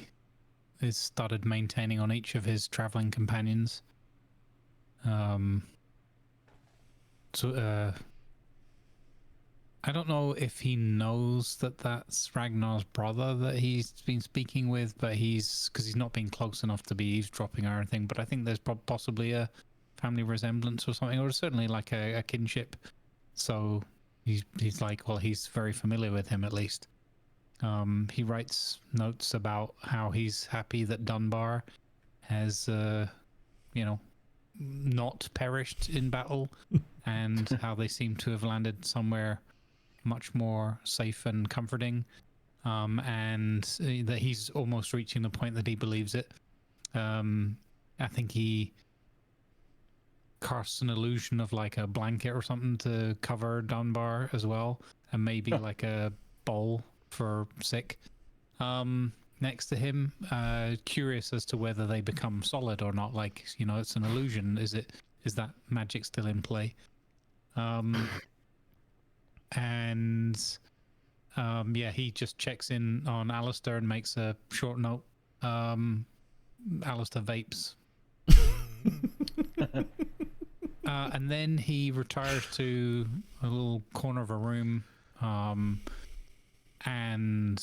has started maintaining on each of his traveling companions. I don't know if he knows that that's Ragnar's brother that he's been speaking with, but because he's not been close enough to be eavesdropping or anything. But I think there's possibly a family resemblance or something, or certainly like a kinship. So he's like, well, he's very familiar with him at least. He writes notes about how he's happy that Dunbar has, not perished in battle, and how they seem to have landed somewhere much more safe and comforting, and that he's almost reaching the point that he believes it. I think he casts an illusion of like a blanket or something to cover Dunbar as well, and maybe like a bowl for sick next to him. Curious as to whether they become solid or not. Like, it's an illusion. Is that magic still in play? He just checks in on Alistair and makes a short note. Alistair vapes. And then he retires to a little corner of a room, and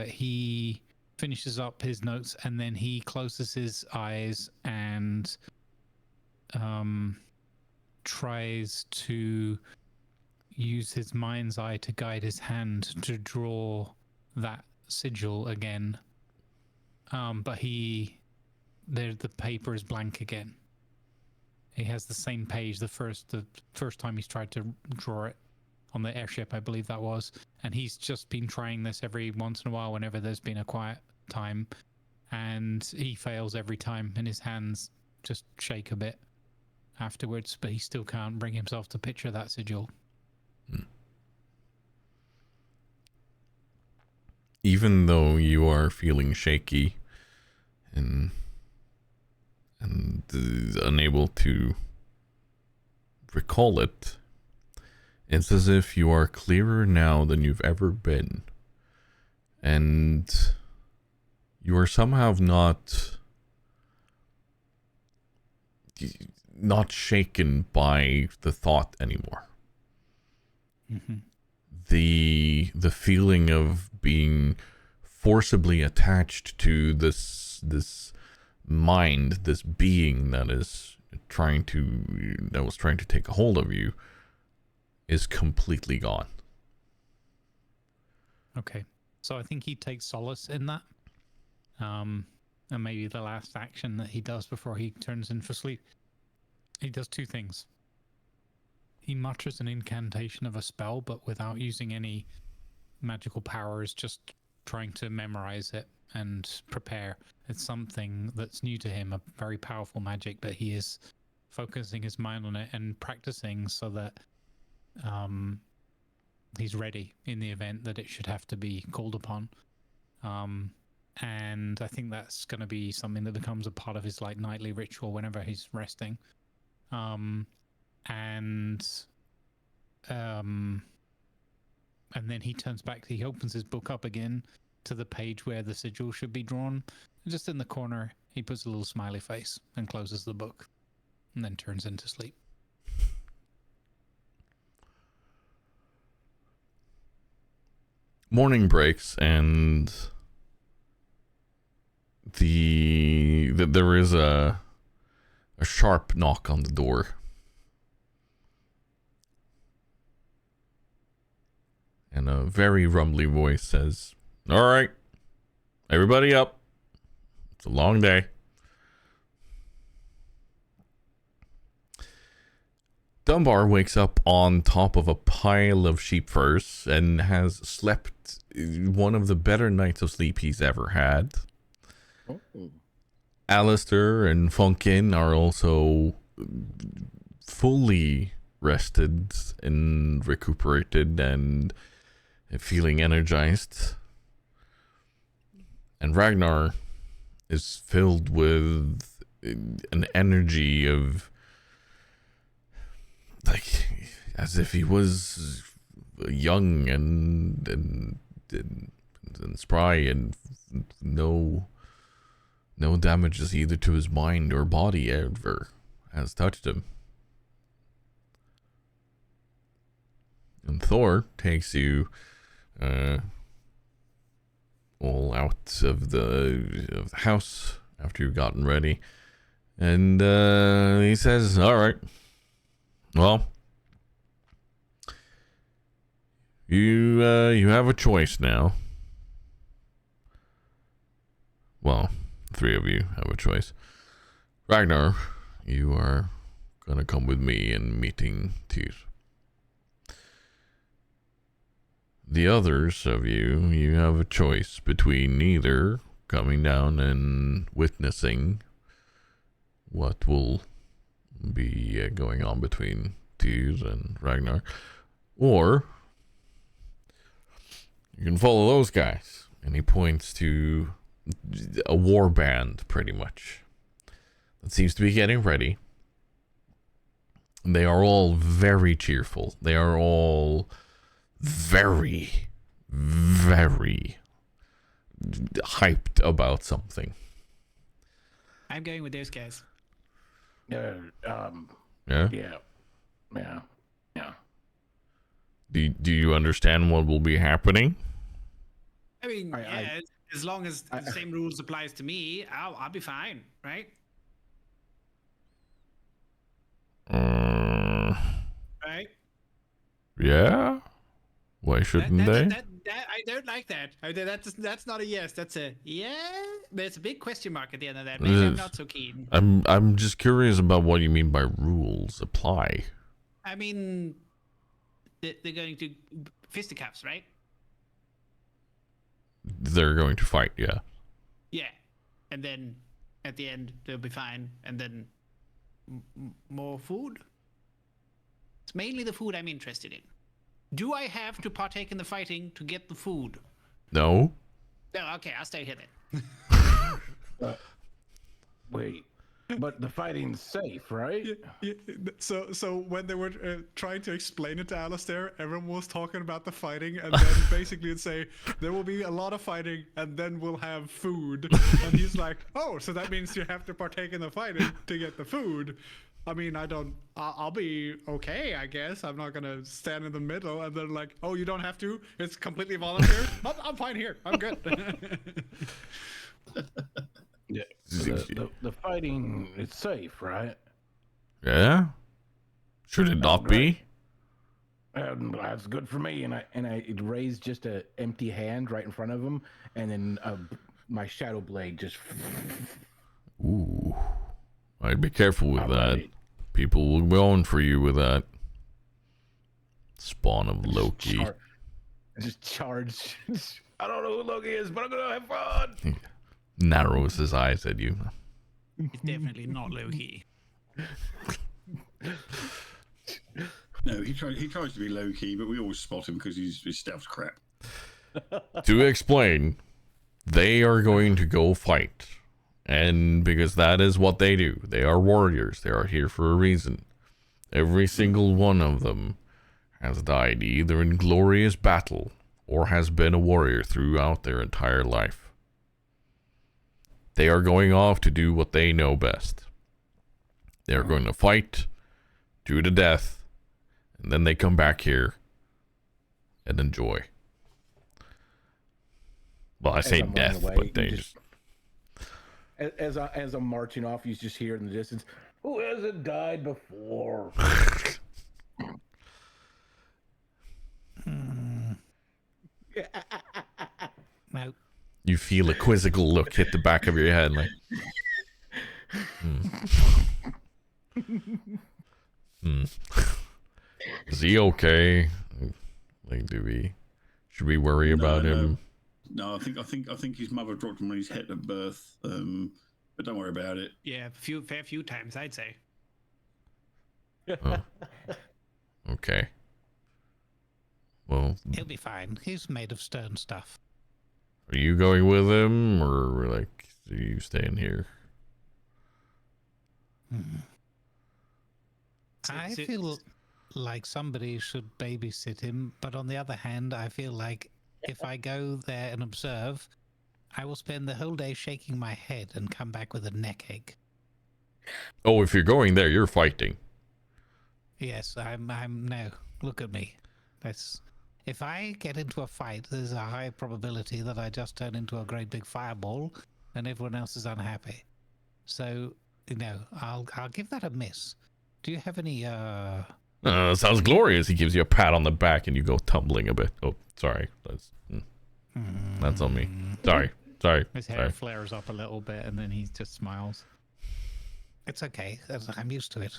he finishes up his notes, and then he closes his eyes and tries to use his mind's eye to guide his hand to draw that sigil again. But the paper is blank again. He has the same page the first time he's tried to draw it on the airship, I believe that was. And he's just been trying this every once in a while whenever there's been a quiet time. And he fails every time, and his hands just shake a bit afterwards, but he still can't bring himself to picture that sigil. Even though you are feeling shaky and unable to recall it, it's as if you are clearer now than you've ever been, and you are somehow not shaken by the thought anymore. Mm-hmm. The feeling of being forcibly attached to this mind, this being that was trying to take a hold of you, is completely gone. Okay, so I think he takes solace in that, and maybe the last action that he does before he turns in for sleep, he does two things. He mutters an incantation of a spell, but without using any magical powers, just trying to memorize it and prepare. It's something that's new to him, a very powerful magic, but he is focusing his mind on it and practicing so that he's ready in the event that it should have to be called upon. And I think that's going to be something that becomes a part of his like nightly ritual whenever he's resting. And then he turns back, he opens his book up again to the page where the sigil should be drawn. And just in the corner, he puts a little smiley face and closes the book, and then turns into sleep. morning breaks, and there is a sharp knock on the door. And a very rumbly voice says, "All right, everybody up. It's a long day." Dunbar wakes up on top of a pile of sheep furs and has slept one of the better nights of sleep he's ever had. Oh. Alistair and Funkin are also fully rested and recuperated and feeling energized. And Ragnar is filled with an energy of, like, as if he was young and spry, and no damages either to his mind or body ever has touched him. And Thor takes you all out of the house after you've gotten ready, and he says, "All right, well, you have a choice now. Well, three of you have a choice. Ragnar, you are gonna come with me in meeting Tyr. The others of you have a choice between either coming down and witnessing what will be going on between Tyr and Ragnar, or you can follow those guys." And he points to a war band, pretty much, that seems to be getting ready. They are all very cheerful. They are all very, very hyped about something. I'm going with those guys. Yeah? Yeah. Do you understand what will be happening? I mean, as long as the same rules applies to me, I'll be fine, right? Right? Yeah? Why shouldn't they? I don't like that. That's not a yes. That's a yeah. There's a big question mark at the end of that. Maybe I'm not so keen. I'm just curious about what you mean by rules apply. I mean, they're going to fisticuffs, right? They're going to fight, yeah. Yeah, and then at the end they'll be fine, and then more food. It's mainly the food I'm interested in. Do I have to partake in the fighting to get the food? No. No, okay, I'll stay here then. Wait, but the fighting's safe, right? Yeah, so when they were trying to explain it to Alistair, everyone was talking about the fighting, and then basically it'd say there will be a lot of fighting, and then we'll have food. And he's like, "Oh, so that means you have to partake in the fighting to get the food." I mean, I'll be okay, I guess. I'm not gonna stand in the middle and then like, "Oh, you don't have to. It's completely volunteer." I'm fine here. I'm good. Yeah. The fighting is safe, right? Yeah? Should it not be? That's good for me. And I raised just an empty hand right in front of him, and then my shadow blade just. Ooh. I'd be careful with that. Right. People will go on for you with that. Spawn of Loki. Just charge. I don't know who Loki is, but I'm gonna have fun. Narrows his eyes at you. It's definitely not Loki. No, he tries to be low key, but we always spot him because his stealth's crap. To explain, they are going to go fight. And because that is what they do. They are warriors. They are here for a reason. Every single one of them has died either in glorious battle or has been a warrior throughout their entire life. They are going off to do what they know best. They are going to fight to the death, and then they come back here and enjoy. Well, I as say I'm running death, away, but they you just... as I'm marching off, you just hear in the distance, "Who hasn't died before?" No. You feel a quizzical look hit the back of your head, like... Is he okay? Like, should we worry about him? No, I think his mother dropped him on his head at birth. But don't worry about it. Yeah, fair few times, I'd say. Oh. Okay. Well, He'll be fine. He's made of stone stuff. are you going with him, or like, are you staying here? I feel like somebody should babysit him, but on the other hand, I feel like if I go there and observe, I will spend the whole day shaking my head and come back with a neck ache. Oh, if you're going there, you're fighting. Yes, I'm no. Look at me. If I get into a fight, there's a high probability that I just turn into a great big fireball and everyone else is unhappy. So, I'll give that a miss. Do you have any Sounds glorious. He gives you a pat on the back and you go tumbling a bit. Oh, sorry. That's on me. Sorry. His hair flares up a little bit and then he just smiles. It's okay. I'm used to it.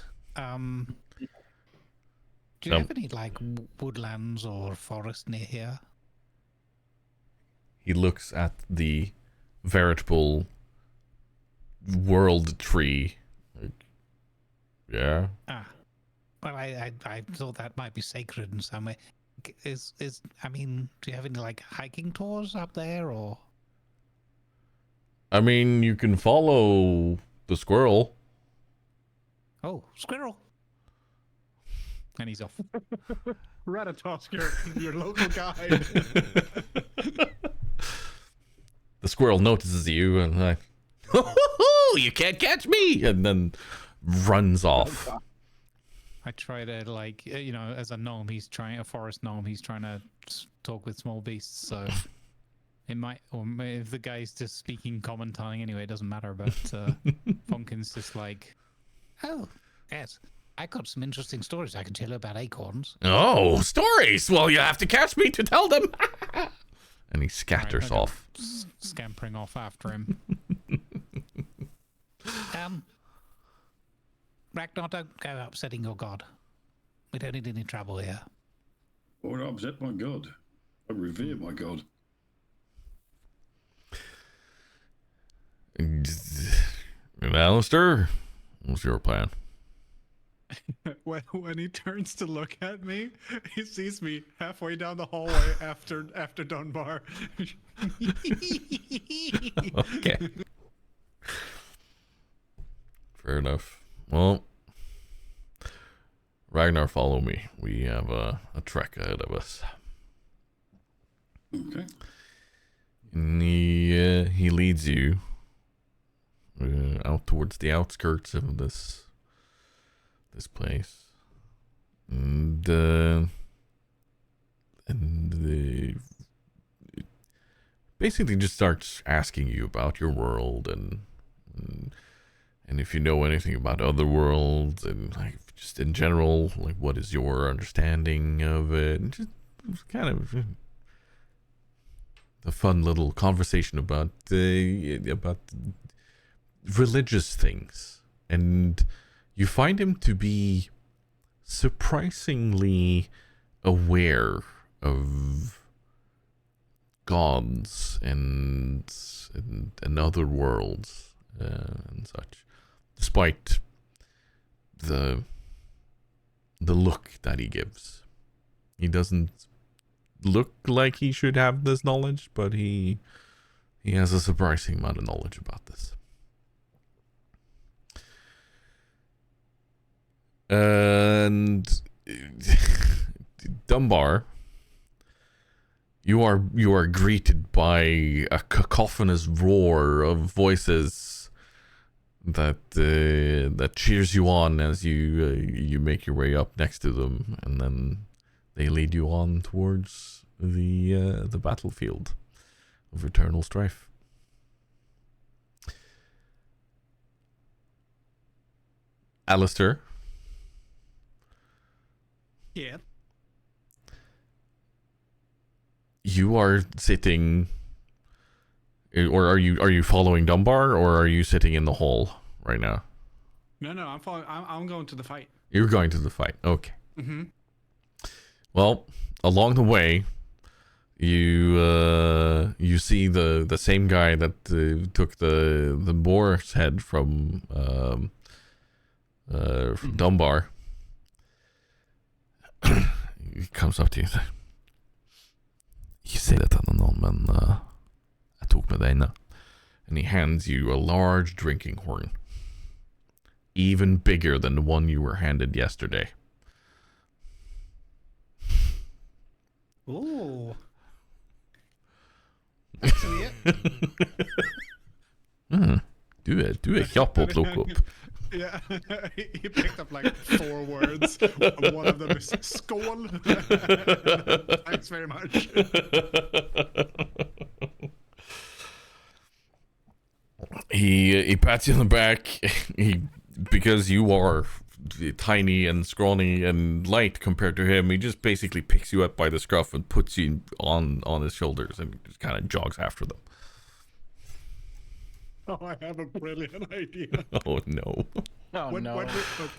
Do you have any, like, woodlands or forest near here? He looks at the veritable world tree. Like, yeah. Well, I thought that might be sacred in some way. Do you have any, like, hiking tours up there, or? I mean, you can follow the squirrel. Oh, squirrel. And he's off. Ratatosk, your local guide. The squirrel notices you and like, you can't catch me, and then runs off. I try to, like, as a forest gnome, he's trying to talk with small beasts, so it might, or if the guy's just speaking common tongue anyway, it doesn't matter, but Funkin's just like, oh, yes, I got some interesting stories I can tell you about acorns. Oh, stories! Well, you have to catch me to tell them. And he scatters off. Scampering off after him. Ragnar, don't go upsetting your god. We don't need any trouble here. Why would I upset my god? I revere my god. And Alistair, what's your plan? When he turns to look at me, he sees me halfway down the hallway after Dunbar. Okay. Fair enough. Well, Ragnar, follow me. We have a trek ahead of us. Okay. And he leads you out towards the outskirts of this place, and basically just starts asking you about your world and if you know anything about other worlds, and like just in general, like what is your understanding of it, and just kind of a fun little conversation about religious things. And you find him to be surprisingly aware of gods and other worlds and such, despite the look that he gives. He doesn't look like he should have this knowledge, but he has a surprising amount of knowledge about this. And Dunbar, you are greeted by a cacophonous roar of voices that cheers you on as you make your way up next to them, and then they lead you on towards the battlefield, of eternal strife. Alistair, Yeah. you are sitting, or are you following Dunbar, or are you sitting in the hall right now? No, I'm following. I'm going to the fight. You're going to the fight. Okay. Mm-hmm. Well, along the way, you see the same guy that took the boar's head from Dunbar. He comes up to you. Ikke si det til noen, men jeg tok med denne. And he hands you a large drinking horn, even bigger than the one you were handed yesterday. Ooh. Actually, Du er kjapp å plukke opp. yeah. He picked up like 4 words. One of them is skål. Thanks very much. He pats you on the back. Because you are tiny and scrawny and light compared to him, he just basically picks you up by the scruff and puts you on his shoulders and just kind of jogs after them. Oh, I have a brilliant idea. Oh no. Oh no.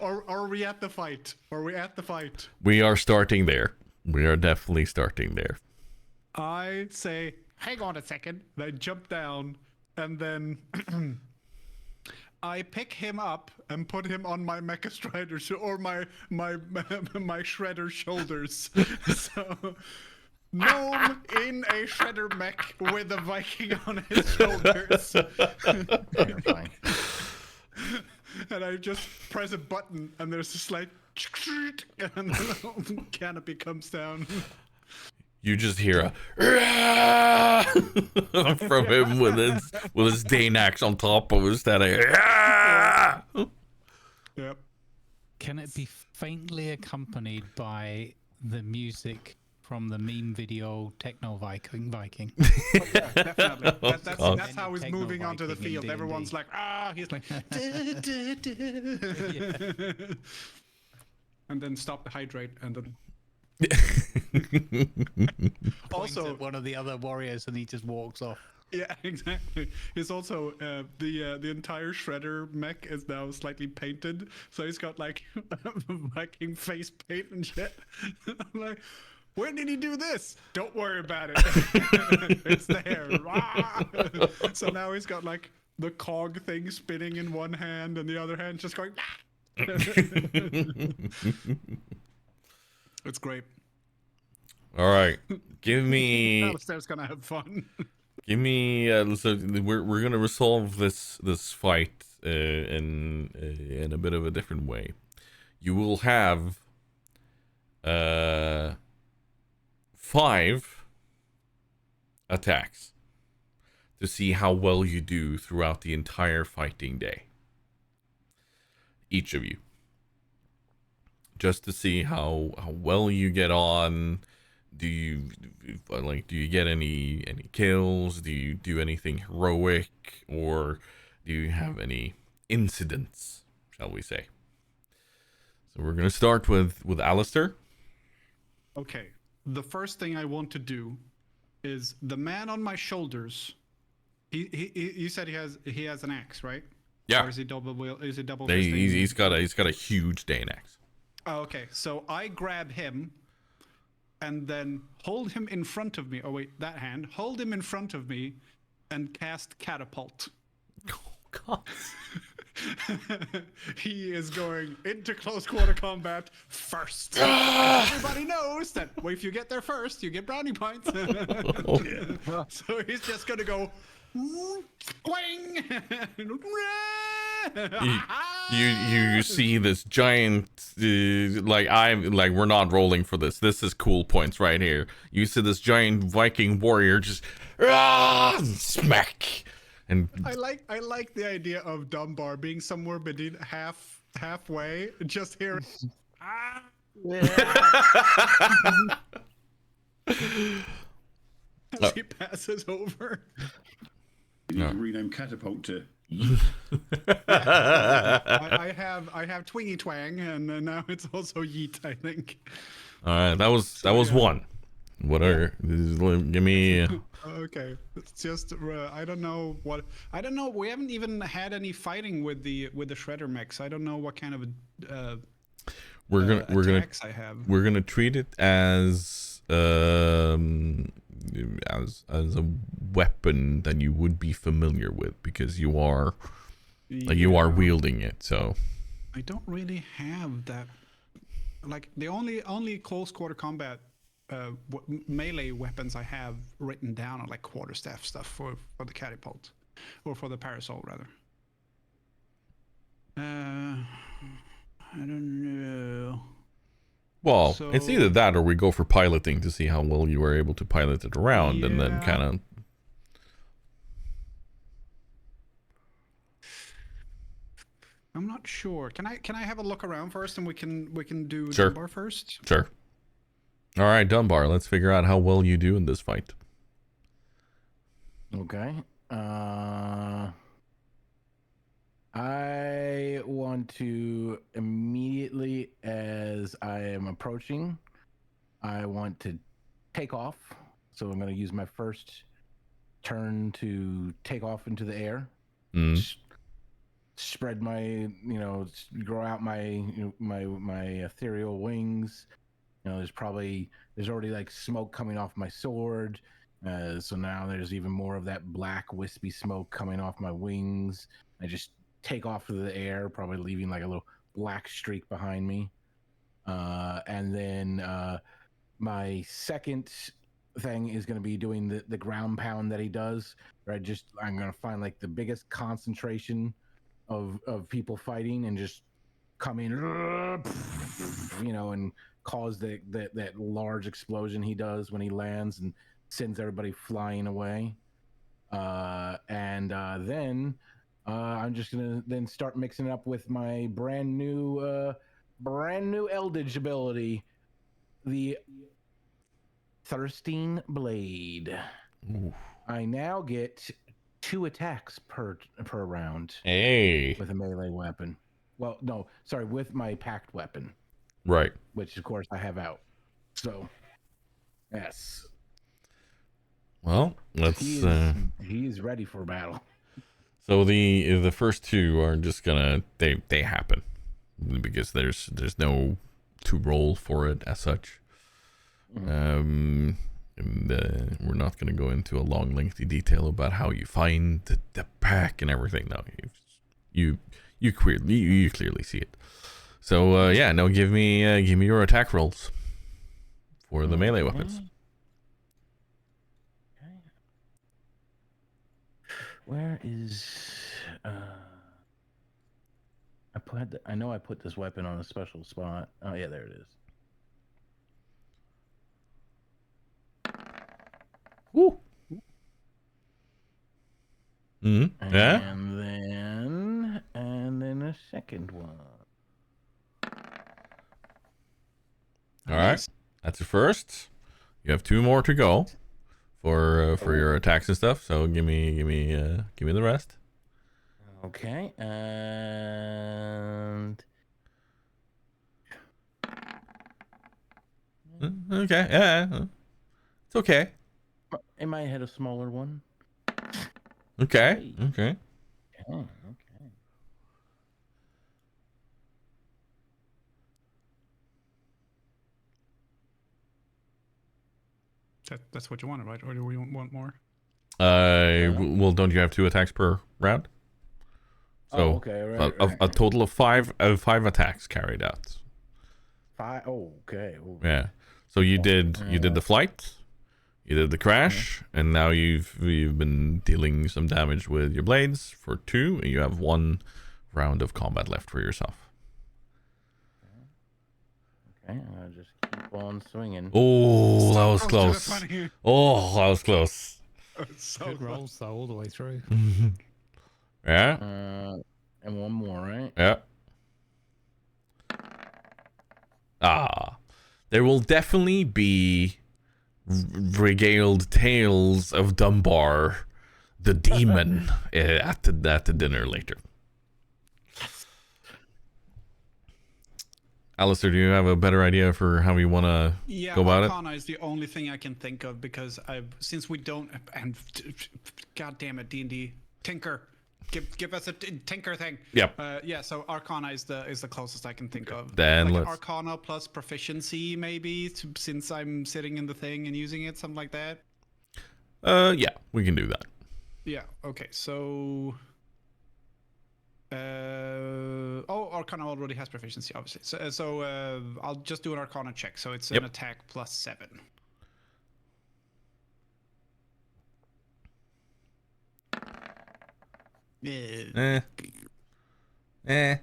Are we at the fight? Are we at the fight? We are starting there. We are definitely starting there. I say, hang on a second. I jump down and then I pick him up and put him on my Mecha Strider or my Shredder shoulders. So, gnome in a Shredder mech with a Viking on his shoulders. Terrifying. And I just press a button and there's a slight and the little canopy comes down. You just hear a from him with his Dane axe on top of his head. Yep. Can it be faintly accompanied by the music from the meme video Techno Viking? Definitely. That's God. how he's Techno moving onto the Viking in field. Everyone's D&D. like, he's like, and then stop to hydrate, and then Also, also, one of the other warriors, and he just walks off. yeah, exactly. He's also the entire Shredder mech is now slightly painted, so he's got like Viking face paint and shit. I'm like, when did he do this? Don't worry about it. It's there. So now he's got like the cog thing spinning in one hand, and the other hand just going. It's great. All right, give me. Alistair's gonna have fun. Give me. So we're gonna resolve this fight in a bit of a different way. You will have 5 attacks to see how well you do throughout the entire fighting day. Each of you, just to see how well you get on. Do you get any kills? Do you do anything heroic, or do you have any incidents, shall we say? So we're gonna start with Alistair. Okay. The first thing I want to do is the man on my shoulders. You said he has an axe, right? Yeah. Or is he double wheel? Is he double? He's got a huge Dane axe. Oh, okay. So I grab him and then hold him in front of me. Oh wait, that hand. Hold him in front of me and cast catapult. Oh God. He is going into close quarter combat first. Everybody knows that if you get there first, you get brownie points. So he's just gonna go swing. You see this giant we're not rolling for this. This is cool points right here. You see this giant Viking warrior just smack. And I like the idea of Dunbar being somewhere between halfway, just here. as he passes over. You need No. to rename catapult to. I have Twingy Twang, and now it's also Yeet, I think. All right, that was So, yeah. one. What are? Give me. Okay, it's just I don't know what I don't know. We haven't even had any fighting with the shredder mechs. I don't know what kind of attacks I have. We're gonna treat it as a weapon that you would be familiar with because you are wielding it. So I don't really have that. Like the only close quarter combat melee weapons I have written down are like quarterstaff stuff for the catapult, or for the parasol rather. I don't know. well, it's either that or we go for piloting to see how well you were able to pilot it around, and then Yeah. kind of. I'm not sure. Can I have a look around first, and we can do Sure. Dunbar first? Sure. All right, Dunbar. Let's figure out how well you do in this fight. Okay. I want to immediately, as I am approaching, I want to take off. So I'm going to use my first turn to take off into the air. Spread my, grow out my my ethereal wings. There's already like smoke coming off my sword. So now there's even more of that black wispy smoke coming off my wings. I just take off through the air, probably leaving like a little black streak behind me. And then my second thing is going to be doing the ground pound that he does, where I'm going to find like the biggest concentration of people fighting and just come in, and cause that large explosion he does when he lands and sends everybody flying away. And then I'm just gonna then start mixing it up with my brand new Eldritch ability, the Thirsting Blade. Ooh. I now get 2 attacks per round. Hey. With a melee weapon. Well, no, sorry, with my packed weapon. Right. Which of course I have out. So, yes. Well, let's. He is ready for battle. So the first two are just gonna they happen because there's no to roll for it as such. And we're not gonna go into a long lengthy detail about how you find the pack and everything. No, you clearly see it. So no, give me your attack rolls for the melee weapons. Where is I know I put this weapon on a special spot. Oh yeah, there it is. Woo. Mm-hmm. Yeah. And then a second one. All right. That's your first. You have 2 more to go for your attacks and stuff. So give me the rest. Okay. And okay. Yeah. It's okay. I might hit a smaller one. Okay. Okay. Okay. That's what you wanted, right? Or do we want more? Well, don't you have 2 attacks per round? So okay, right. A total of 5 attacks carried out. 5. Oh, okay. Oh. Yeah. So you did the flight, you did the crash, and now you've been dealing some damage with your blades for 2, and you have 1 round of combat left for yourself. Okay, I'll just keep on swinging. Oh, that was close. Oh, that was close. So Good rolls though, all the way through. Yeah. And one more, right? Yeah. There will definitely be regaled tales of Dunbar, the demon, at the dinner later. Alistair, do you have a better idea for how we want to go about Arcana is the only thing I can think of because since we don't, and god damn it, D&D, tinker, give us a tinker thing. Yep. Yeah. So Arcana is the closest I can think of. Then like let's... Arcana plus proficiency, maybe, since I'm sitting in the thing and using it, something like that. Yeah, we can do that. Yeah. Okay. So. Arcana already has proficiency, obviously. So I'll just do an Arcana check. So it's an attack plus 7. Eh. There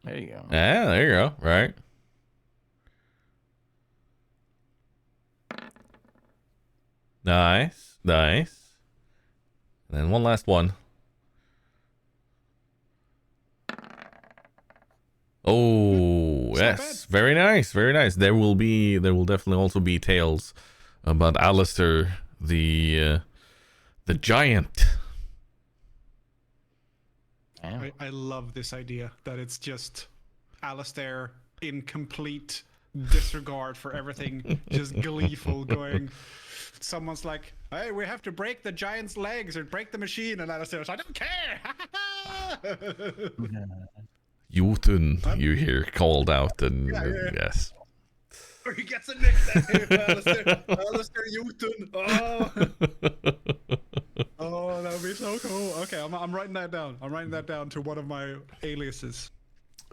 you go. Yeah, there you go. Right. Nice. Nice. And then one last one. Oh, yes. Very nice. Very nice. There will definitely also be tales about Alistair, the giant. I love this idea that it's just Alistair in complete disregard for everything, just gleeful, going. Someone's like, "Hey, we have to break the giant's legs or break the machine," and Alistair's, "I don't care." Jotun, you hear called out, and yes. Or he gets a nickname, Alistair Jotun. Oh, that would be so cool. Okay, I'm writing that down. I'm writing that down to one of my aliases.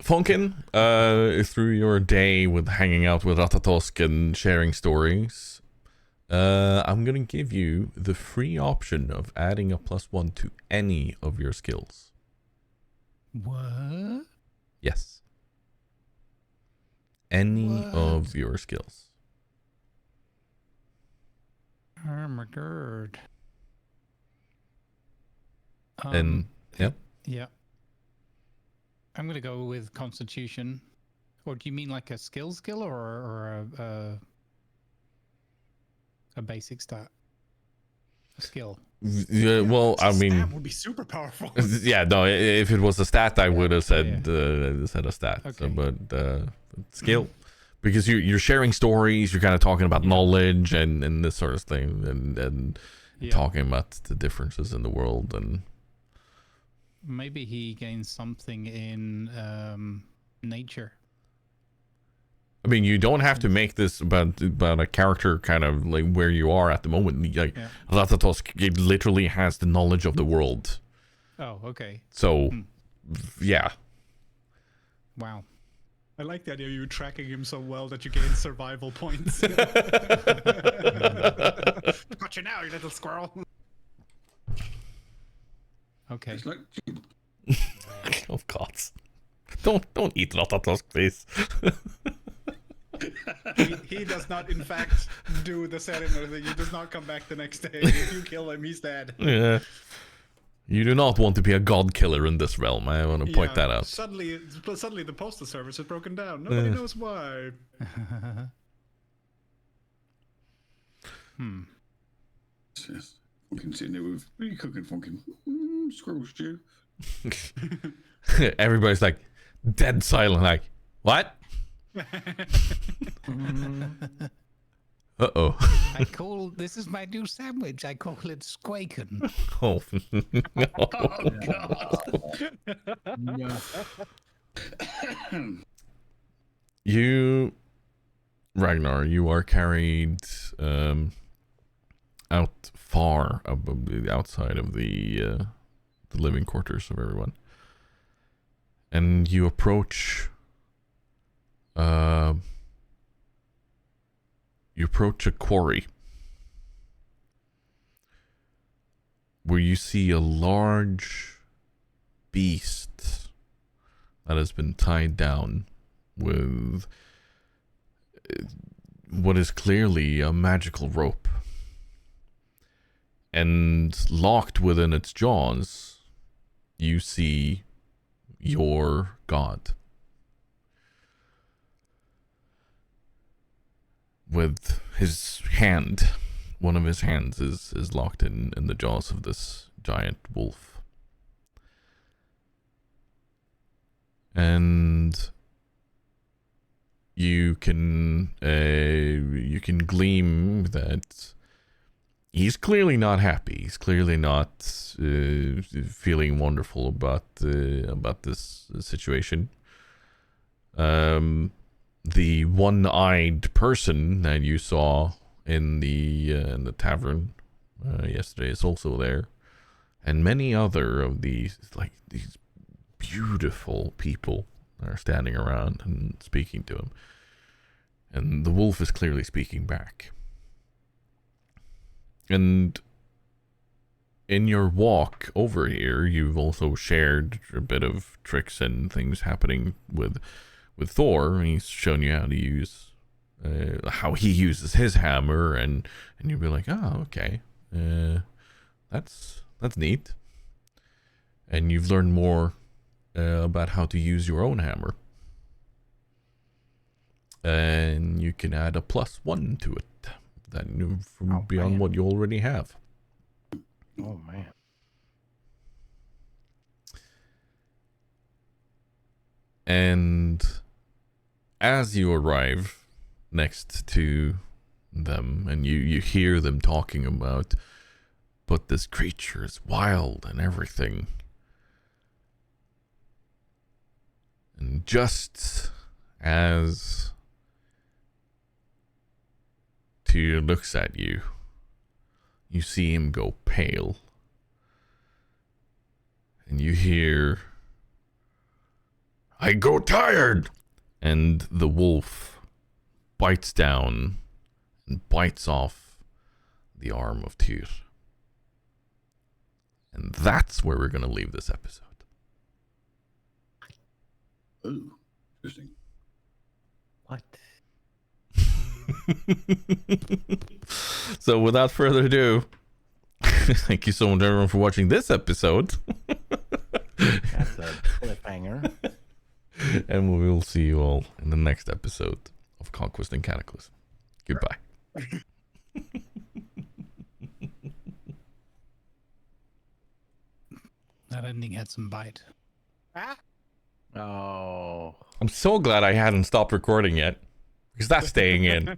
Funkin, through your day with hanging out with Ratatosk and sharing stories, I'm gonna give you the free option of adding a +1 to any of your skills. What? Yes. Any of your skills. Oh my god. And yep. Yeah. I'm gonna go with Constitution. Or do you mean like a skill or a basic stat? A skill. Yeah, well, I mean, that would be super powerful. Yeah, no. If it was a stat, I would have said a stat. Okay. So, but skill, because you're sharing stories, you're kind of talking about knowledge and this sort of thing, and talking about the differences in the world, and maybe he gains something in nature. I mean, you don't have to make this about a character kind of like where you are at the moment. Like Ratatosk literally has the knowledge of the world. Oh, okay. So, yeah. Wow. I like the idea of you tracking him so well that you gain survival points. Got you now, you little squirrel. Okay. It's like, Oh God! Don't eat Ratatosk, please. He does not, in fact, do the ceremony thing. He does not come back the next day. If you kill him, he's dead. Yeah. You do not want to be a god killer in this realm. I want to point that out. Suddenly the postal service is broken down. Nobody knows why. yes. Funkin sitting there with, what are you cooking, Funkin? Squirrel stew. Everybody's like dead silent, like, what? Uh-oh. This is my new sandwich. I call it Squakin. Oh. You, Ragnar, you are carried out far outside of the living quarters of everyone, and you approach a quarry where you see a large beast that has been tied down with what is clearly a magical rope, and locked within its jaws you see your god. with his hand. One of his hands is locked in the jaws of this giant wolf. And you can gleam that he's clearly not happy. He's clearly not feeling wonderful about this situation. The one-eyed person that you saw in the tavern yesterday is also there, and many other of these beautiful people are standing around and speaking to him, and the wolf is clearly speaking back. And in your walk over here, you've also shared a bit of tricks and things happening with Thor. He's shown you how to use how he uses his hammer, and you'll be like, oh, okay, that's neat. And you've learned more about how to use your own hammer, and you can add a +1 to it that from beyond what you already have. Oh man. And as you arrive next to them, and you hear them talking about, but this creature is wild and everything. And just as Tyr looks at you, you see him go pale. And you hear, I go tired! And the wolf bites down and bites off the arm of Tyr. And that's where we're going to leave this episode. Oh, interesting. What? So without further ado, thank you so much everyone for watching this episode. That's a cliffhanger. And we will see you all in the next episode of Conquest and Cataclysm. Goodbye. That ending had some bite. Oh. I'm so glad I hadn't stopped recording yet, because that's staying in.